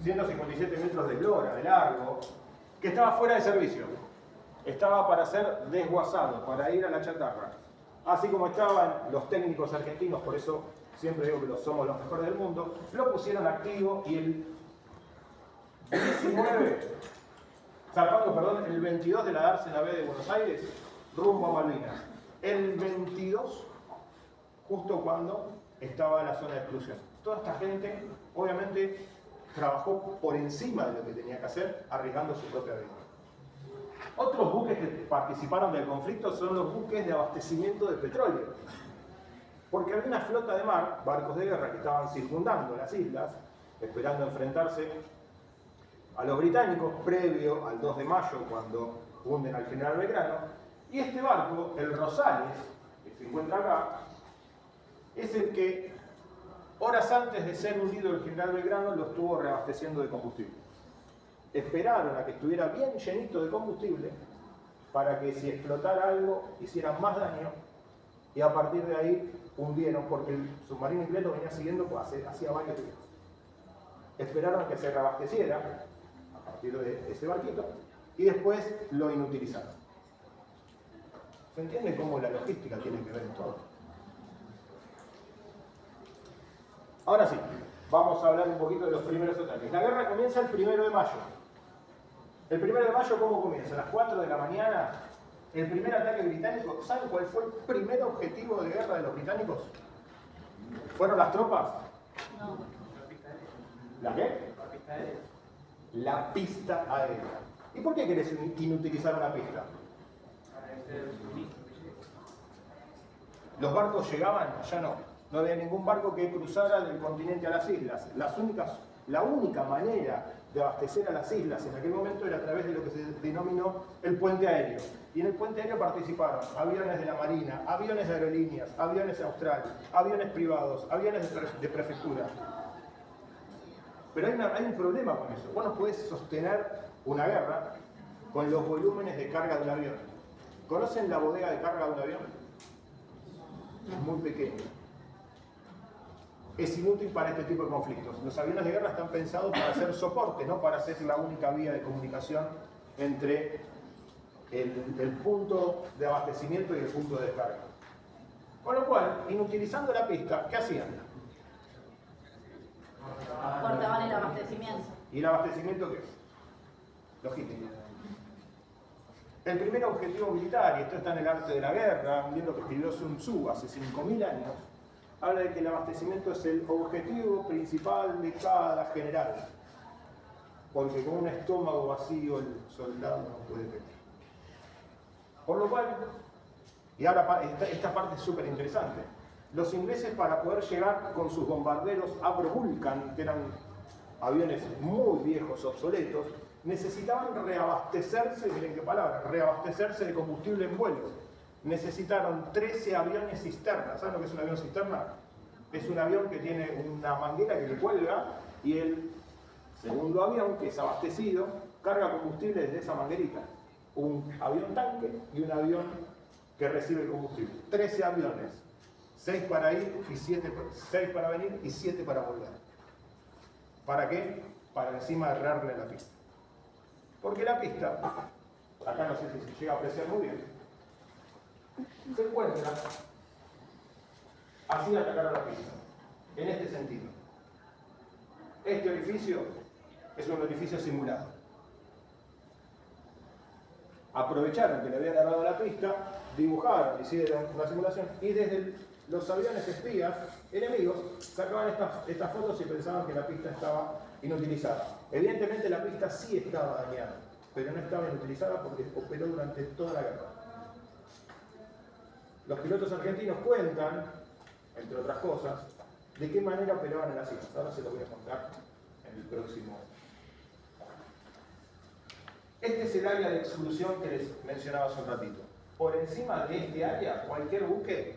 157 metros de eslora, de largo, que estaba fuera de servicio. Estaba para ser desguazado, para ir a la chatarra. Así como estaban los técnicos argentinos, por eso siempre digo que somos los mejores del mundo, lo pusieron activo y el 22 de la dársena B de Buenos Aires, rumbo a Malvinas. El 22, justo cuando estaba en la zona de exclusión. Toda esta gente, obviamente, trabajó por encima de lo que tenía que hacer, arriesgando su propia vida. Otros buques que participaron del conflicto son los buques de abastecimiento de petróleo. Porque había una flota de mar, barcos de guerra que estaban circundando las islas, esperando enfrentarse a los británicos previo al 2 de mayo, cuando hunden al general Belgrano. Y este barco, el Rosales, que se encuentra acá, es el que horas antes de ser hundido el general Belgrano lo estuvo reabasteciendo de combustible. Esperaron a que estuviera bien llenito de combustible para que si explotara algo hiciera más daño, y a partir de ahí hundieron, porque el submarino inglés lo venía siguiendo hacía varios días. Esperaron a que se reabasteciera a partir de ese barquito y después lo inutilizaron. ¿Se entiende cómo la logística tiene que ver en todo? Ahora sí, vamos a hablar un poquito de los primeros ataques. La guerra comienza el 1 de mayo. El 1 de mayo, ¿cómo comienza? A las 4 de la mañana, el primer ataque británico. ¿Saben cuál fue el primer objetivo de guerra de los británicos? ¿Fueron las tropas? No. ¿La qué? La pista aérea. ¿Y por qué querés inutilizar una pista? Los barcos llegaban, ya no. No había ningún barco que cruzara del continente a las islas. La única manera de abastecer a las islas en aquel momento era a través de lo que se denominó el puente aéreo. Y en el puente aéreo participaron aviones de la Marina, aviones de aerolíneas, aviones Austral, aviones privados, aviones de prefectura. Pero hay un problema con eso. Vos no podés sostener una guerra con los volúmenes de carga de un avión. ¿Conocen la bodega de carga de un avión? Es muy pequeña. Es inútil para este tipo de conflictos. Los aviones de guerra están pensados para hacer soporte, no para ser la única vía de comunicación entre el punto de abastecimiento y el punto de descarga. Con lo cual, inutilizando la pista, ¿qué hacían? Cortaban el abastecimiento. ¿Y el abastecimiento qué es? Logística. El primer objetivo militar, y esto está en el arte de la guerra, un libro que escribió Sun Tzu hace 5.000 años, habla de que el abastecimiento es el objetivo principal de cada general. Porque con un estómago vacío el soldado no puede pelear. Por lo cual, y ahora esta parte es súper interesante, los ingleses, para poder llegar con sus bombarderos Avro Vulcan, que eran aviones muy viejos, obsoletos, necesitaban reabastecerse, miren qué palabra, reabastecerse de combustible en vuelo. Necesitaron 13 aviones cisterna. ¿Saben lo que es un avión cisterna? Es un avión que tiene una manguera que le cuelga y el segundo avión, que es abastecido, carga combustible desde esa manguerita. Un avión tanque y un avión que recibe el combustible. 13 aviones. 6 para ir y 6 para venir y 7 para volver. ¿Para qué? Para encima errarle la pista. Porque la pista, acá no sé si se llega a apreciar muy bien, se encuentra así de atacar a la pista, en este sentido. Este orificio es un orificio simulado. Aprovecharon que le habían agarrado la pista, dibujaron, hicieron una simulación y desde los aviones espías enemigos sacaban estas fotos y pensaban que la pista estaba inutilizada. Evidentemente la pista sí estaba dañada, pero no estaba inutilizada porque operó durante toda la guerra. Los pilotos argentinos cuentan, entre otras cosas, de qué manera operaban en las islas. Ahora se lo voy a contar en el próximo. Este es el área de exclusión que les mencionaba hace un ratito. Por encima de este área, cualquier buque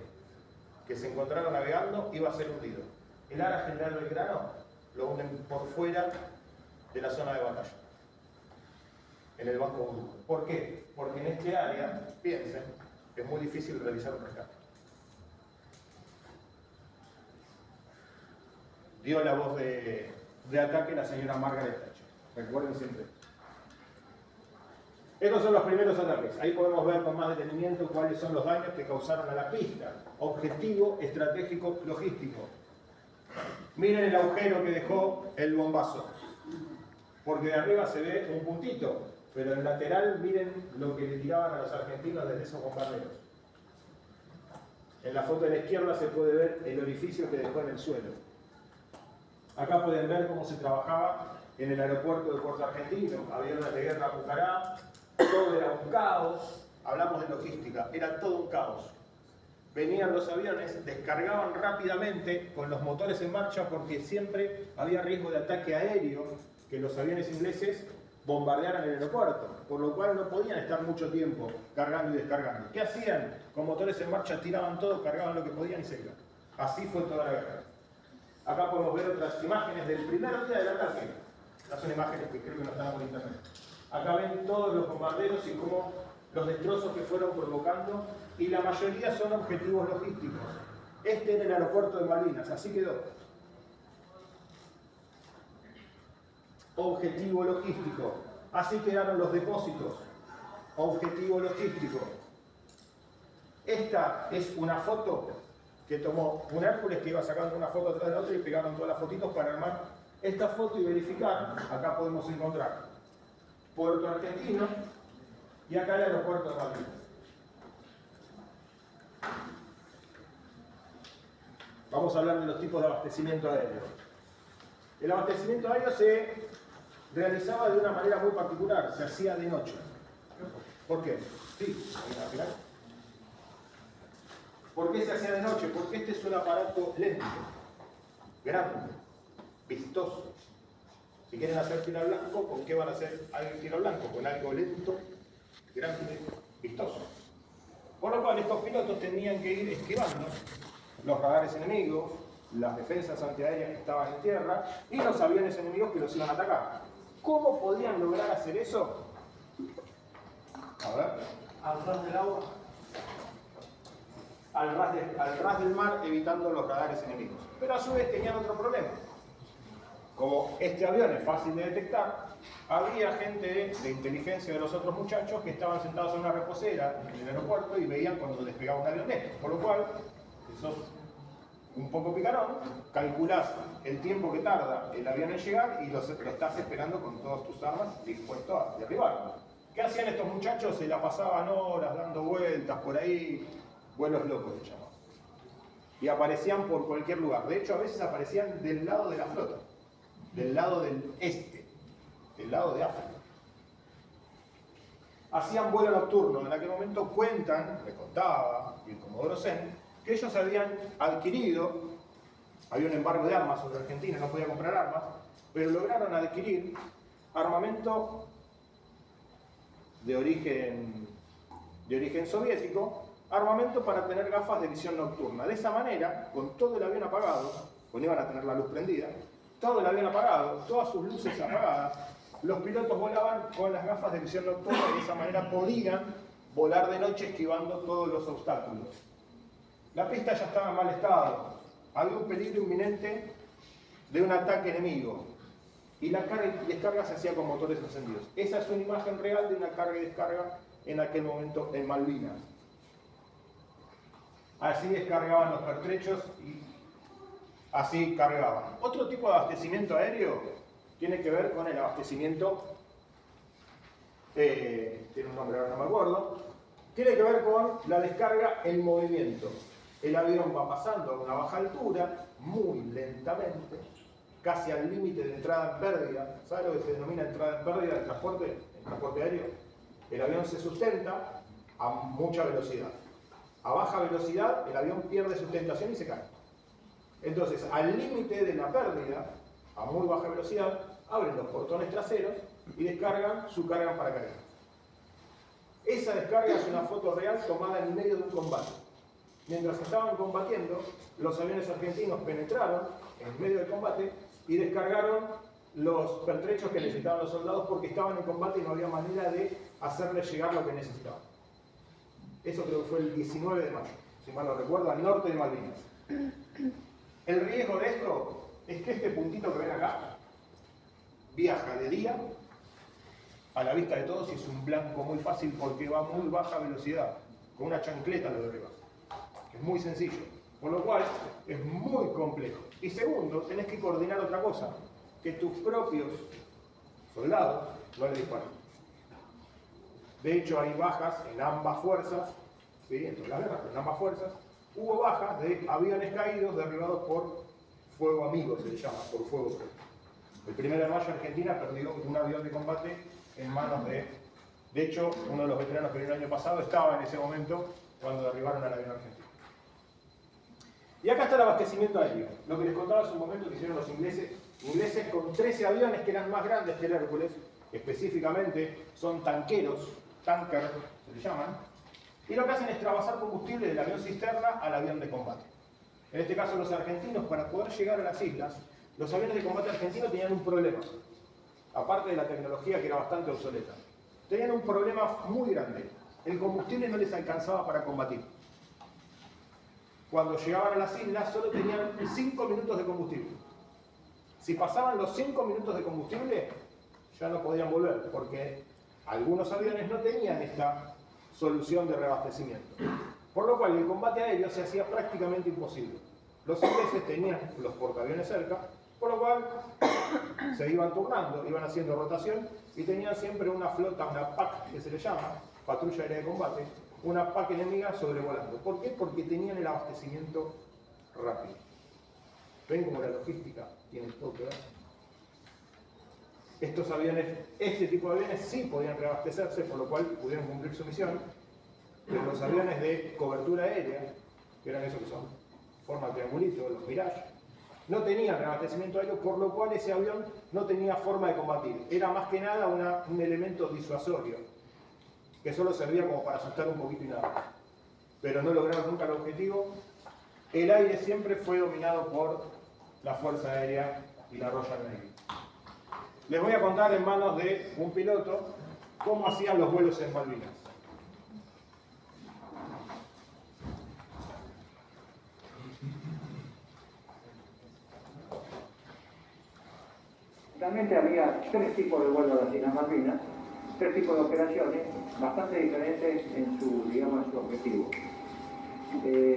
que se encontrara navegando iba a ser hundido. El área general Belgrano lo hunden por fuera de la zona de batalla, en el Banco Blue. ¿Por qué? Porque en este área, piensen, es muy difícil realizar un rescate. Dio la voz de ataque la señora Margaret Thatcher. Recuerden siempre. Estos son los primeros ataques. Ahí podemos ver con más detenimiento cuáles son los daños que causaron a la pista. Objetivo estratégico logístico. Miren el agujero que dejó el bombazo. Porque de arriba se ve un puntito, pero en lateral miren lo que le tiraban a los argentinos desde esos bombarderos. En la foto de la izquierda se puede ver el orificio que dejó en el suelo. Acá pueden ver cómo se trabajaba en el aeropuerto de Puerto Argentino, aviones de guerra Pucará, todo era un caos. Hablamos de logística, era todo un caos. Venían los aviones, descargaban rápidamente con los motores en marcha porque siempre había riesgo de ataque aéreo, que los aviones ingleses bombardearan el aeropuerto, por lo cual no podían estar mucho tiempo cargando y descargando. ¿Qué hacían? Con motores en marcha tiraban todo, cargaban lo que podían y se iban. Así fue toda la guerra. Acá podemos ver otras imágenes del primer día del ataque. Estas son imágenes que creo que no están por internet. Acá ven todos los bombarderos y cómo los destrozos que fueron provocando, y la mayoría son objetivos logísticos. Este era el aeropuerto de Malvinas, así quedó. Objetivo logístico. Así quedaron los depósitos. Objetivo logístico. Esta es una foto que tomó un Hércules que iba sacando una foto atrás de la otra y pegaron todas las fotitos para armar esta foto y verificar. Acá podemos encontrar Puerto Argentino y acá el aeropuerto de Malvinas. Vamos a hablar de los tipos de abastecimiento aéreo. El abastecimiento aéreo se realizaba de una manera muy particular, se hacía de noche. ¿Por qué? Sí, ¿por qué se hacía de noche? Porque este es un aparato lento, grande, vistoso. Si quieren hacer tiro al blanco, ¿con qué van a hacer tiro al blanco? Con algo lento, grande, vistoso. Por lo cual estos pilotos tenían que ir esquivando los radares enemigos, las defensas antiaéreas que estaban en tierra y los aviones enemigos que los iban a atacar. ¿Cómo podían lograr hacer eso? A ver. Al ras del agua. Al ras del mar, evitando los radares enemigos. Pero a su vez tenían otro problema. Como este avión es fácil de detectar, había gente de inteligencia de los otros muchachos que estaban sentados en una reposera en el aeropuerto y veían cuando despegaba un avión de estos. Por lo cual, si sos un poco picarón, calculás el tiempo que tarda el avión en llegar y lo estás esperando con todas tus armas dispuesto a derribarlo. ¿Qué hacían estos muchachos? Se la pasaban horas dando vueltas por ahí, vuelos locos se llamaban. Y aparecían por cualquier lugar. De hecho, a veces aparecían del lado de la flota, del lado del este, del lado de África. Hacían vuelo nocturno. En aquel momento me contaba el Comodoro Zen, que ellos habían adquirido, había un embargo de armas sobre Argentina, no podía comprar armas, pero lograron adquirir armamento de origen soviético, armamento para tener gafas de visión nocturna. De esa manera, con todo el avión apagado, cuando iban a tener la luz prendida, todo el avión apagado, todas sus luces apagadas, los pilotos volaban con las gafas de visión nocturna y de esa manera podían volar de noche esquivando todos los obstáculos. La pista ya estaba en mal estado, había un peligro inminente de un ataque enemigo y la carga y descarga se hacía con motores encendidos. Esa es una imagen real de una carga y descarga en aquel momento en Malvinas. Así descargaban los pertrechos y así cargaban. Otro tipo de abastecimiento aéreo tiene que ver con el abastecimiento, tiene un nombre ahora no me acuerdo, tiene que ver con la descarga en movimiento. El avión va pasando a una baja altura, muy lentamente, casi al límite de entrada en pérdida. ¿Sabe lo que se denomina entrada en pérdida del transporte, el transporte aéreo? El avión se sustenta a mucha velocidad. A baja velocidad, el avión pierde sustentación y se cae. Entonces, al límite de la pérdida, a muy baja velocidad, abren los portones traseros y descargan su carga en paracaídas. Esa descarga es una foto real tomada en medio de un combate. Mientras estaban combatiendo, los aviones argentinos penetraron en medio del combate y descargaron los pertrechos que necesitaban los soldados porque estaban en combate y no había manera de hacerles llegar lo que necesitaban. Eso creo que fue el 19 de mayo, si mal no recuerdo, al norte de Malvinas. El riesgo de esto es que este puntito que ven acá viaja de día a la vista de todos y es un blanco muy fácil porque va a muy baja velocidad, con una chancleta lo derriba. Es muy sencillo, por lo cual es muy complejo. Y segundo, tenés que coordinar otra cosa, que tus propios soldados no le disparen. De hecho, hay bajas en ambas fuerzas, ¿sí? En todas las guerras, pero en ambas fuerzas, hubo bajas de aviones caídos derribados por fuego amigo se le llama, por fuego propio. El 1 de mayo Argentina perdió un avión de combate en manos de hecho, uno de los veteranos que vino el año pasado estaba en ese momento cuando derribaron al avión argentino. Y acá está el abastecimiento aéreo. Lo que les contaba hace un momento que hicieron los ingleses con 13 aviones que eran más grandes que el Hércules, específicamente son tanqueros, tanker se le llaman, y lo que hacen es trasvasar combustible del avión cisterna al avión de combate. En este caso los argentinos, para poder llegar a las islas, los aviones de combate argentinos tenían un problema, aparte de la tecnología que era bastante obsoleta. Tenían un problema muy grande. El combustible no les alcanzaba para combatir. Cuando llegaban a las islas solo tenían 5 minutos de combustible. Si pasaban los 5 minutos de combustible, ya no podían volver, porque algunos aviones no tenían esta solución de reabastecimiento. Por lo cual el combate aéreo se hacía prácticamente imposible. Los ingleses tenían los portaaviones cerca, por lo cual se iban turnando, iban haciendo rotación y tenían siempre una flota, una PAC que se le llama, patrulla aérea de combate, una PAC enemiga sobrevolando. ¿Por qué? Porque tenían el abastecimiento rápido. ¿Ven cómo la logística tiene todo que ver? Estos aviones, este tipo de aviones sí podían reabastecerse, por lo cual pudieron cumplir su misión, pero los aviones de cobertura aérea, que eran esos que son forma de triangulito, los Mirage, no tenían reabastecimiento aéreo, por lo cual ese avión no tenía forma de combatir. Era más que nada un elemento disuasorio, que solo servía como para asustar un poquito y nada. Pero no lograron nunca el objetivo. El aire siempre fue dominado por la Fuerza Aérea y la Royal Navy. Les voy a contar en manos de un piloto cómo hacían los vuelos en Malvinas. Realmente había 3 tipos de vuelos de las Islas Malvinas, 3 tipos de operaciones, bastante diferentes en su, digamos, en su objetivo.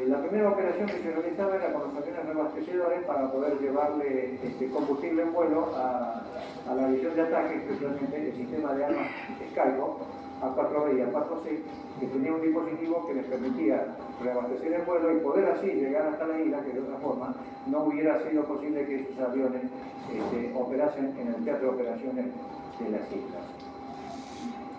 La primera operación que se realizaba era con los aviones reabastecedores para poder llevarle combustible en vuelo a la división de ataque, especialmente el sistema de armas Skyhawk, A4B y A4C, que tenía un dispositivo que les permitía reabastecer el vuelo y poder así llegar hasta la isla, que de otra forma no hubiera sido posible que esos aviones operasen en el teatro de operaciones de las islas.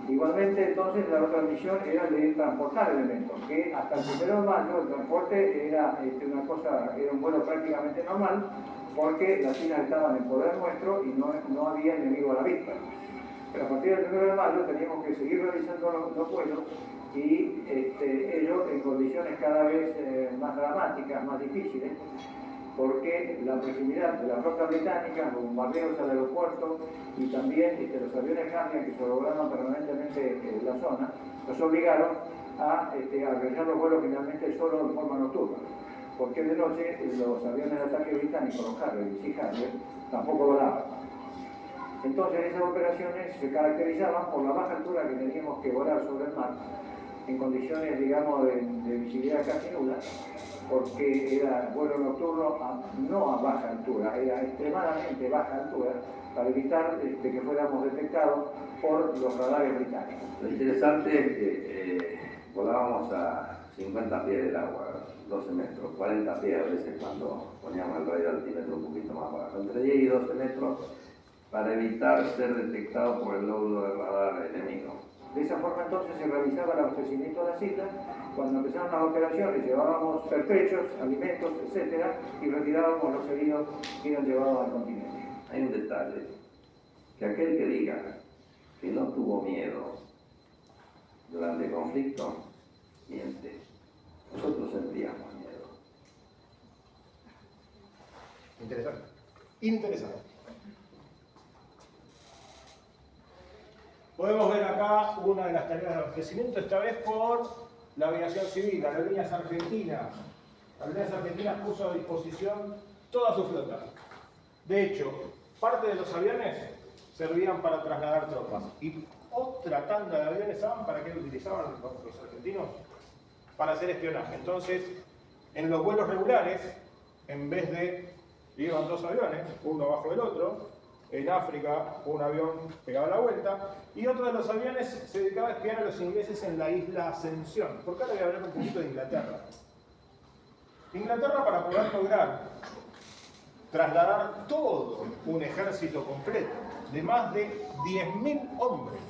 Igualmente, entonces, la otra misión era de transportar elementos, que hasta el 1 de mayo el transporte era era un vuelo prácticamente normal, porque las islas estaban en poder nuestro y no había enemigo a la vista. Pero a partir del 1 de mayo teníamos que seguir realizando los vuelos y ellos en condiciones cada vez más dramáticas, más difíciles, porque la proximidad de la flota británica, los bombardeos al aeropuerto y también los aviones Harrier que sobrevolan permanentemente la zona, nos obligaron a realizar los vuelos finalmente solo de forma nocturna, porque de noche los aviones de ataque británicos, los Harrier y Sea Harrier, tampoco volaban. Entonces esas operaciones se caracterizaban por la baja altura que teníamos que volar sobre el mar, en condiciones, digamos, de visibilidad casi nula, porque era vuelo nocturno no a baja altura, era extremadamente baja altura, para evitar que fuéramos detectados por los radares británicos. Lo interesante es que volábamos a 50 pies del agua, 12 metros, 40 pies a veces cuando poníamos el radio de altímetro un poquito más bajo, entre 10 y 12 metros, para evitar ser detectado por el lóbulo del radar enemigo. De esa forma entonces se realizaba el abastecimiento de las islas. Cuando empezaron las operaciones llevábamos pertrechos, alimentos, etc. y retirábamos los heridos que eran llevados al continente. Hay un detalle, que aquel que diga que no tuvo miedo durante el conflicto, miente. Nosotros sentíamos miedo. Interesante. Interesante. Podemos ver acá una de las tareas de abastecimiento, esta vez por la aviación civil, Aerolíneas Argentinas. Aerolíneas Argentinas puso a disposición toda su flota. De hecho, parte de los aviones servían para trasladar tropas. Y otra tanda de aviones, ¿saben para qué lo utilizaban los argentinos? Para hacer espionaje. Entonces, en los vuelos regulares, en vez de iban 2 aviones, uno abajo del otro, en África un avión pegaba la vuelta y otro de los aviones se dedicaba a espiar a los ingleses en la isla Ascensión. Por acá le voy a hablar un poquito de Inglaterra. Inglaterra, para poder lograr trasladar todo un ejército completo de más de 10.000 hombres,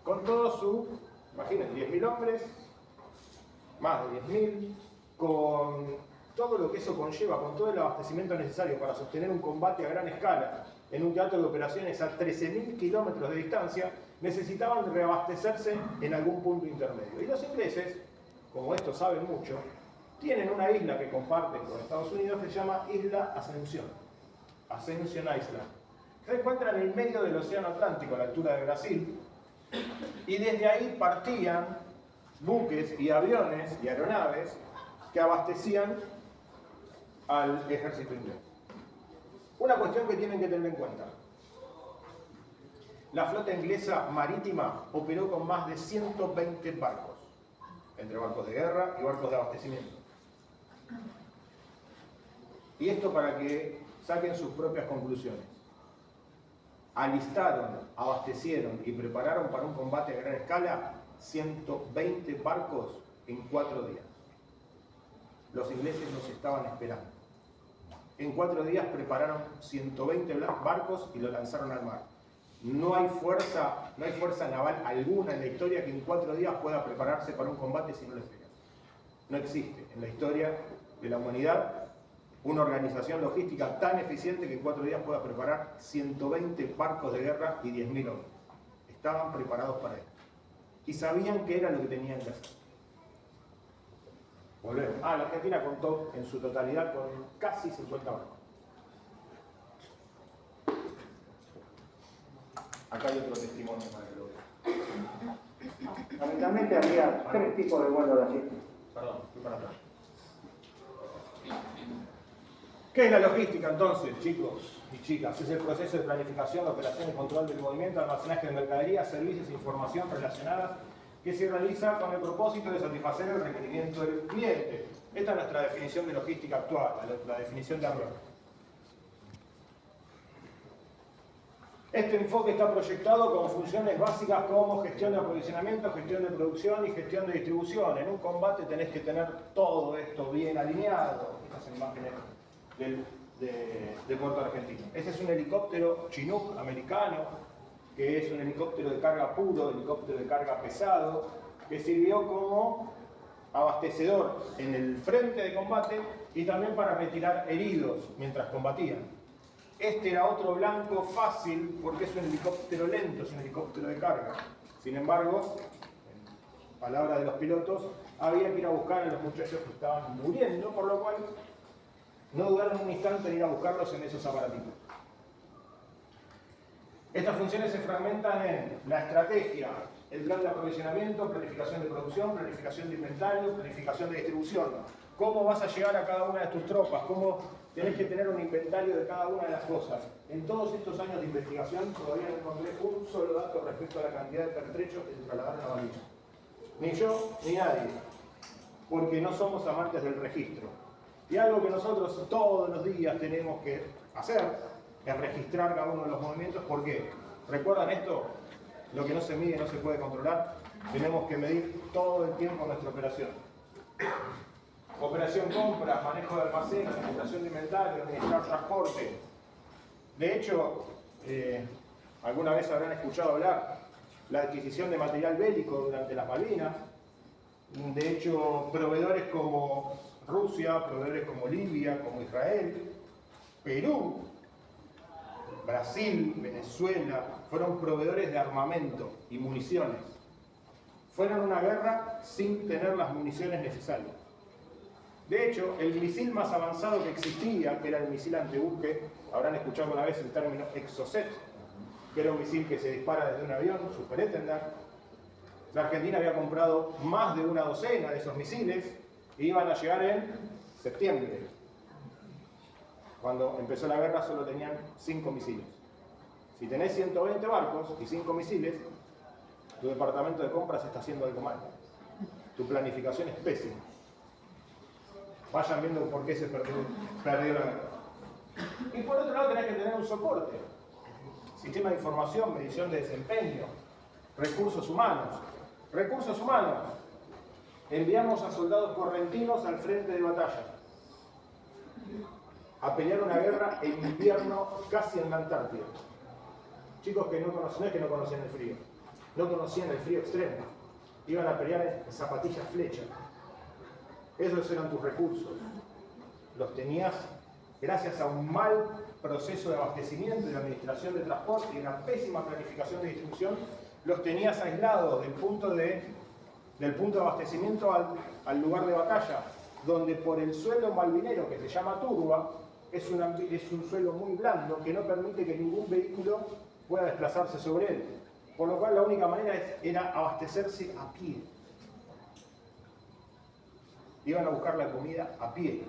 con todo su, imaginen, 10.000 hombres, más de 10.000, con todo lo que eso conlleva, con todo el abastecimiento necesario para sostener un combate a gran escala en un teatro de operaciones a 13.000 kilómetros de distancia, necesitaban reabastecerse en algún punto intermedio. Y los ingleses, como esto saben mucho, tienen una isla que comparten con Estados Unidos que se llama Isla Ascensión, Ascension Island. Se encuentra en el medio del Océano Atlántico, a la altura de Brasil, y desde ahí partían buques y aviones y aeronaves que abastecían al ejército inglés. Una cuestión que tienen que tener en cuenta. La flota inglesa marítima operó con más de 120 barcos, entre barcos de guerra y barcos de abastecimiento. Y esto para que saquen sus propias conclusiones. Alistaron, abastecieron y prepararon para un combate a gran escala 120 barcos en 4 días. Los ingleses los estaban esperando. En 4 días prepararon 120 barcos y lo lanzaron al mar. No hay fuerza naval alguna en la historia que en 4 días pueda prepararse para un combate si no lo espera. No existe en la historia de la humanidad una organización logística tan eficiente que en 4 días pueda preparar 120 barcos de guerra y 10.000 hombres. Estaban preparados para esto. Y sabían qué era lo que tenían que hacer. Volvemos. La Argentina contó en su totalidad con casi 50 barcos. Acá hay otro testimonio para que lo vean. Fundamentalmente había 3 tipos de vuelos de así. Perdón, fui para atrás. ¿Qué es la logística entonces, chicos y chicas? Es el proceso de planificación, operación y control del movimiento, almacenaje de mercaderías, servicios e información relacionadas que se realiza con el propósito de satisfacer el requerimiento del cliente. Esta es nuestra definición de logística actual, la definición de Arroyo. Este enfoque está proyectado como funciones básicas como gestión de aprovisionamiento, gestión de producción y gestión de distribución. En un combate tenés que tener todo esto bien alineado. Estas son imágenes de Puerto Argentino. Este es un helicóptero Chinook americano, que es un helicóptero de carga puro, helicóptero de carga pesado, que sirvió como abastecedor en el frente de combate y también para retirar heridos mientras combatían. Este era otro blanco fácil porque es un helicóptero lento, es un helicóptero de carga. Sin embargo, en palabras de los pilotos, había que ir a buscar a los muchachos que estaban muriendo, por lo cual no dudaron un instante en ir a buscarlos en esos aparatitos. Estas funciones se fragmentan en la estrategia, el plan de aprovisionamiento, planificación de producción, planificación de inventario, planificación de distribución. ¿Cómo vas a llegar a cada una de tus tropas? ¿Cómo tenés que tener un inventario de cada una de las cosas? En todos estos años de investigación todavía no encontré un solo dato respecto a la cantidad de pertrechos que se trasladaron a Bahía. Ni yo, ni nadie. Porque no somos amantes del registro. Y algo que nosotros todos los días tenemos que hacer es registrar cada uno de los movimientos. ¿Por qué? ¿Recuerdan esto? Lo que no se mide no se puede controlar. Tenemos que medir todo el tiempo nuestra operación. Operación compra, manejo de almacén, administración de inventario, administrar transporte. De hecho, alguna vez habrán escuchado hablar la adquisición de material bélico durante las Malvinas. De hecho, proveedores como Rusia, proveedores como Libia, como Israel, Perú, Brasil, Venezuela, fueron proveedores de armamento y municiones. Fueron a una guerra sin tener las municiones necesarias. De hecho, el misil más avanzado que existía, que era el misil antibuque, habrán escuchado una vez el término Exocet, que era un misil que se dispara desde un avión, Super Étendard. La Argentina había comprado más de una docena de esos misiles y iban a llegar en septiembre. Cuando empezó la guerra solo tenían 5 misiles. Si tenés 120 barcos y 5 misiles, tu departamento de compras está haciendo algo mal. Tu planificación es pésima. Vayan viendo por qué se perdió la guerra. Y por otro lado tenés que tener un soporte. Sistema de información, medición de desempeño, recursos humanos. Recursos humanos. Enviamos a soldados correntinos al frente de batalla. a pelear una guerra en invierno casi en la Antártida. Chicos que no conocían, no es que no conocían el frío, no conocían el frío extremo. Iban a pelear en zapatillas flecha. Esos eran tus recursos. Los tenías gracias a un mal proceso de abastecimiento y de administración de transporte y una pésima planificación de distribución, los tenías aislados del punto de abastecimiento al lugar de batalla, donde por el suelo malvinero que se llama turba, es un suelo muy blando que no permite que ningún vehículo pueda desplazarse sobre él. Por lo cual la única manera era abastecerse a pie. Iban a buscar la comida a pie.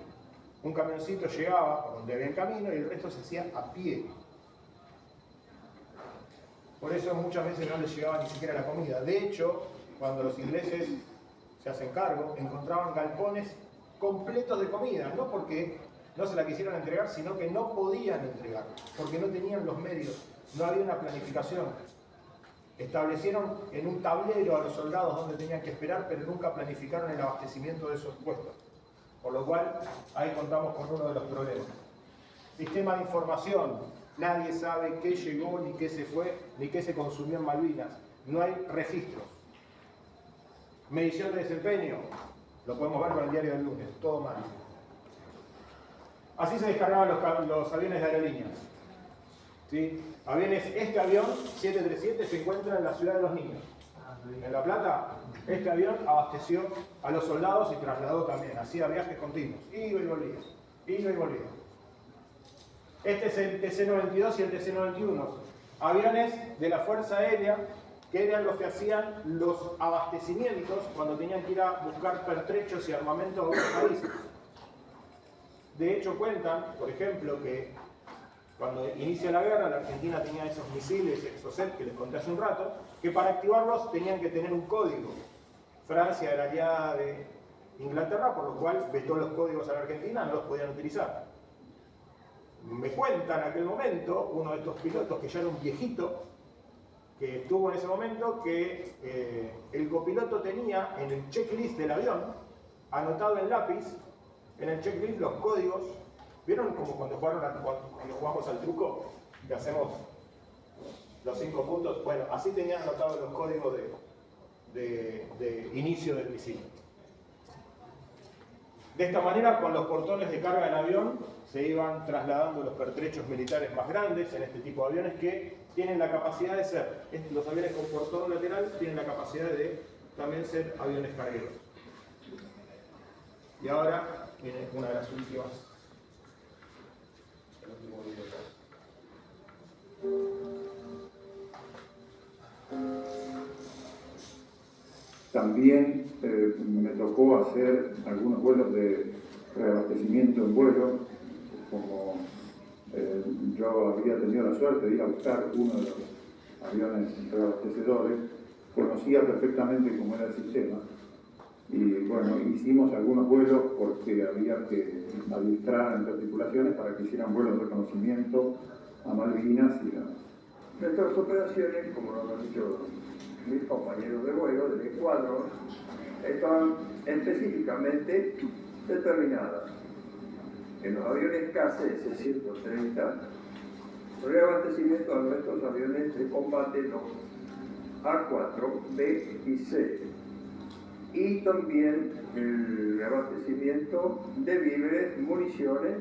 Un camioncito llegaba por donde había el camino y el resto se hacía a pie. Por eso muchas veces no les llegaba ni siquiera la comida. De hecho, cuando los ingleses se hacen cargo, encontraban galpones completos de comida, no porque no se la quisieran entregar, sino que no podían entregar, porque no tenían los medios, no había una planificación. Establecieron en un tablero a los soldados donde tenían que esperar, pero nunca planificaron el abastecimiento de esos puestos. Por lo cual, ahí contamos con uno de los problemas. Sistema de información. Nadie sabe qué llegó, ni qué se fue, ni qué se consumió en Malvinas. No hay registros. Medición de desempeño. Lo podemos ver con el diario del lunes. Todo mal. Así se descargaban los aviones de aerolíneas. ¿Sí? Este avión, 737, se encuentra en la ciudad de Los Niños. En La Plata, este avión abasteció a los soldados y trasladó también. Hacía viajes continuos. Iba y volvía. Iba y volvía. Este es el TC-92 y el TC-91. Aviones de la Fuerza Aérea que eran los que hacían los abastecimientos cuando tenían que ir a buscar pertrechos y armamento a otros países. De hecho, cuentan, por ejemplo, que cuando inicia la guerra, la Argentina tenía esos misiles Exocet que les conté hace un rato, que para activarlos tenían que tener un código. Francia era aliada de Inglaterra, por lo cual vetó los códigos a la Argentina, no los podían utilizar. Me cuentan en aquel momento, uno de estos pilotos que ya era un viejito, que estuvo en ese momento, que el copiloto tenía en el checklist del avión, anotado en lápiz, en el checklist los códigos. ¿Vieron como cuando jugamos al truco? Que hacemos los 5 puntos. Bueno, así tenían anotados los códigos de inicio del misil. De esta manera, con los portones de carga del avión, se iban trasladando los pertrechos militares más grandes en este tipo de aviones que tienen la capacidad de ser, los aviones con portón lateral tienen la capacidad de también ser aviones cargueros. Y ahora viene una de las últimas. El último video acá. También me tocó hacer algunos vuelos de reabastecimiento en vuelo, como yo había tenido la suerte de ir a buscar uno de los aviones reabastecedores, conocía perfectamente cómo era el sistema y bueno, hicimos algunos vuelos porque había que adiestrar entre tripulaciones para que hicieran vuelos de reconocimiento a Malvinas y demás. Nuestras operaciones, como lo han dicho mis compañeros de vuelo del escuadrón, están específicamente determinadas. En los aviones KC-130, reabastecimiento a nuestros aviones de combate, los A4, B y C, y también el reabastecimiento de víveres, municiones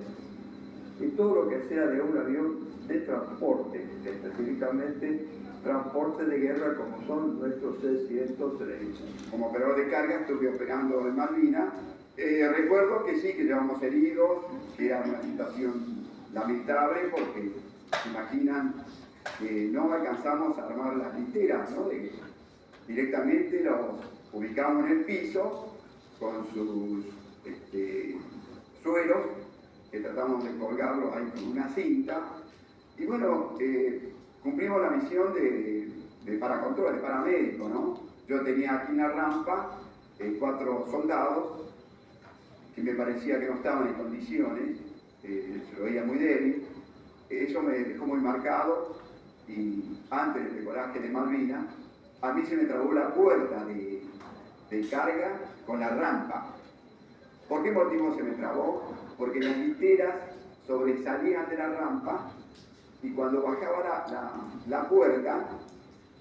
y todo lo que sea de un avión de transporte, específicamente transporte de guerra como son nuestros C-130. Como operador de carga estuve operando en Malvinas. Recuerdo que sí, que llevamos heridos, que era una situación lamentable porque se imaginan que no alcanzamos a armar las literas, ¿no? Directamente los ubicamos en el piso con sus suelos, que tratamos de colgarlos ahí con una cinta. Y bueno, cumplimos la misión de paracontrol, de paramédico, ¿no? Yo tenía aquí en la rampa 4 soldados que me parecía que no estaban en condiciones, se lo veía muy débil. Eso me dejó muy marcado y antes del decolaje de Malvinas, a mí se me trabó la puerta de carga con la rampa. ¿Por qué motivo se me trabó? Porque las literas sobresalían de la rampa y cuando bajaba la puerta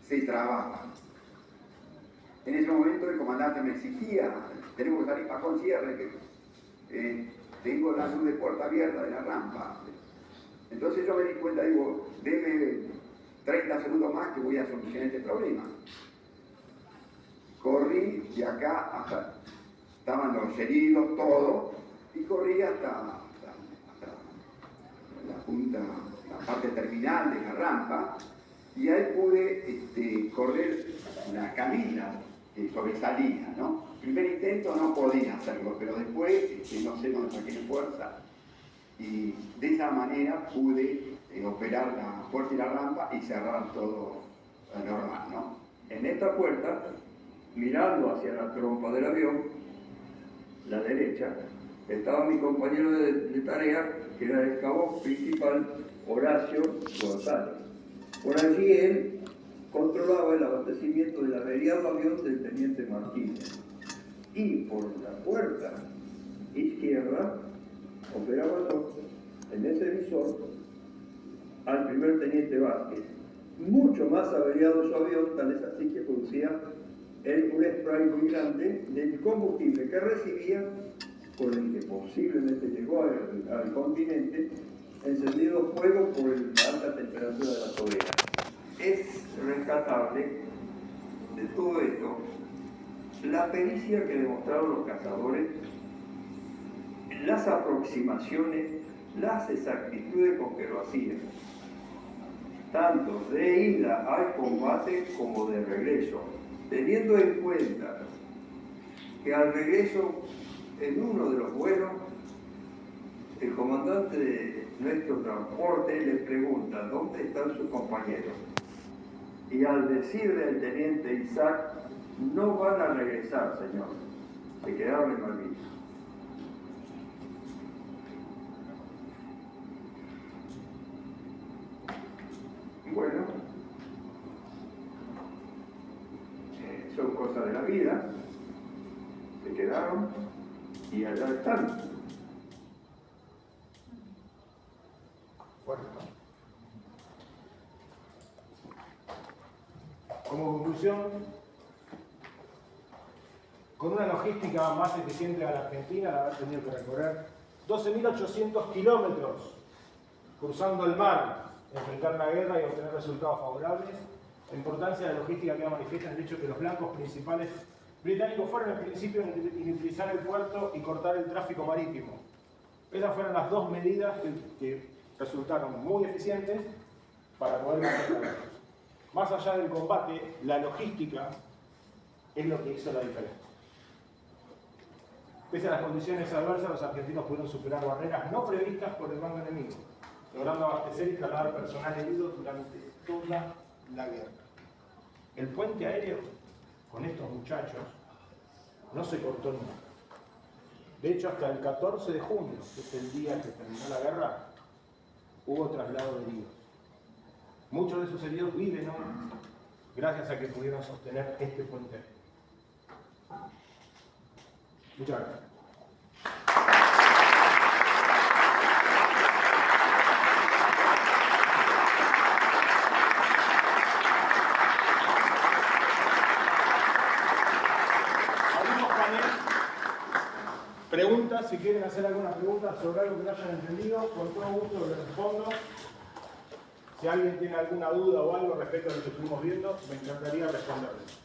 se trababa. En ese momento el comandante me exigía, tenemos que salir bajo el cierre, que tengo la luz de puerta abierta de la rampa. Entonces yo me di cuenta, digo, deme 30 segundos más que voy a solucionar este problema. Corrí de acá hasta, estaban los heridos, todo, y corrí hasta la punta, la parte terminal de la rampa, y ahí pude correr una escalera que sobresalía, ¿no? Primer intento no podía hacerlo, pero después, no sé dónde saqué fuerza, y de esa manera pude operar la puerta y la rampa y cerrar todo normal, ¿no? En esta puerta, mirando hacia la trompa del avión, la derecha, estaba mi compañero de tarea, que era el cabo principal, Horacio González. Por allí él controlaba el abastecimiento del averiado avión del teniente Martínez. Y por la puerta izquierda operaba yo, en ese visor, al primer teniente Vázquez. Mucho más averiado su avión, tal es así que producía un spray muy grande del combustible que recibía, por el que posiblemente llegó al continente, encendido fuego por la alta temperatura de la tobera. Es rescatable de todo esto la pericia que demostraron los cazadores, las aproximaciones, las exactitudes con que lo hacían, tanto de ida al combate como de regreso, teniendo en cuenta que al regreso, en uno de los vuelos, el comandante de nuestro transporte le pregunta ¿dónde están sus compañeros? Y al decirle al teniente Isaac, no van a regresar, señor, se quedaron en Malvinas. Bueno, son cosas de la vida, se quedaron y allá están. Fuerte. Como conclusión, con una logística más eficiente a la Argentina, al haber tenido que recorrer 12.800 kilómetros cruzando el mar, enfrentar la guerra y obtener resultados favorables, la importancia de la logística queda manifiesta en el hecho que los blancos principales británicos fueron al principio en utilizar el puerto y cortar el tráfico marítimo. Esas fueron las dos medidas que resultaron muy eficientes para poder ganar la guerra. Más allá del combate, la logística es lo que hizo la diferencia. Pese a las condiciones adversas, los argentinos pudieron superar barreras no previstas por el bando enemigo, logrando abastecer y trasladar personal herido durante toda la guerra. El puente aéreo con estos muchachos no se cortó nunca. De hecho, hasta el 14 de junio, que es el día que terminó la guerra, hubo traslado de heridos. Muchos de esos heridos viven hoy gracias a que pudieron sostener este puente aéreo. Muchas gracias. Preguntas, si quieren hacer alguna pregunta sobre algo que no hayan entendido, con todo gusto les respondo. Si alguien tiene alguna duda o algo respecto a lo que estuvimos viendo, me encantaría responderles.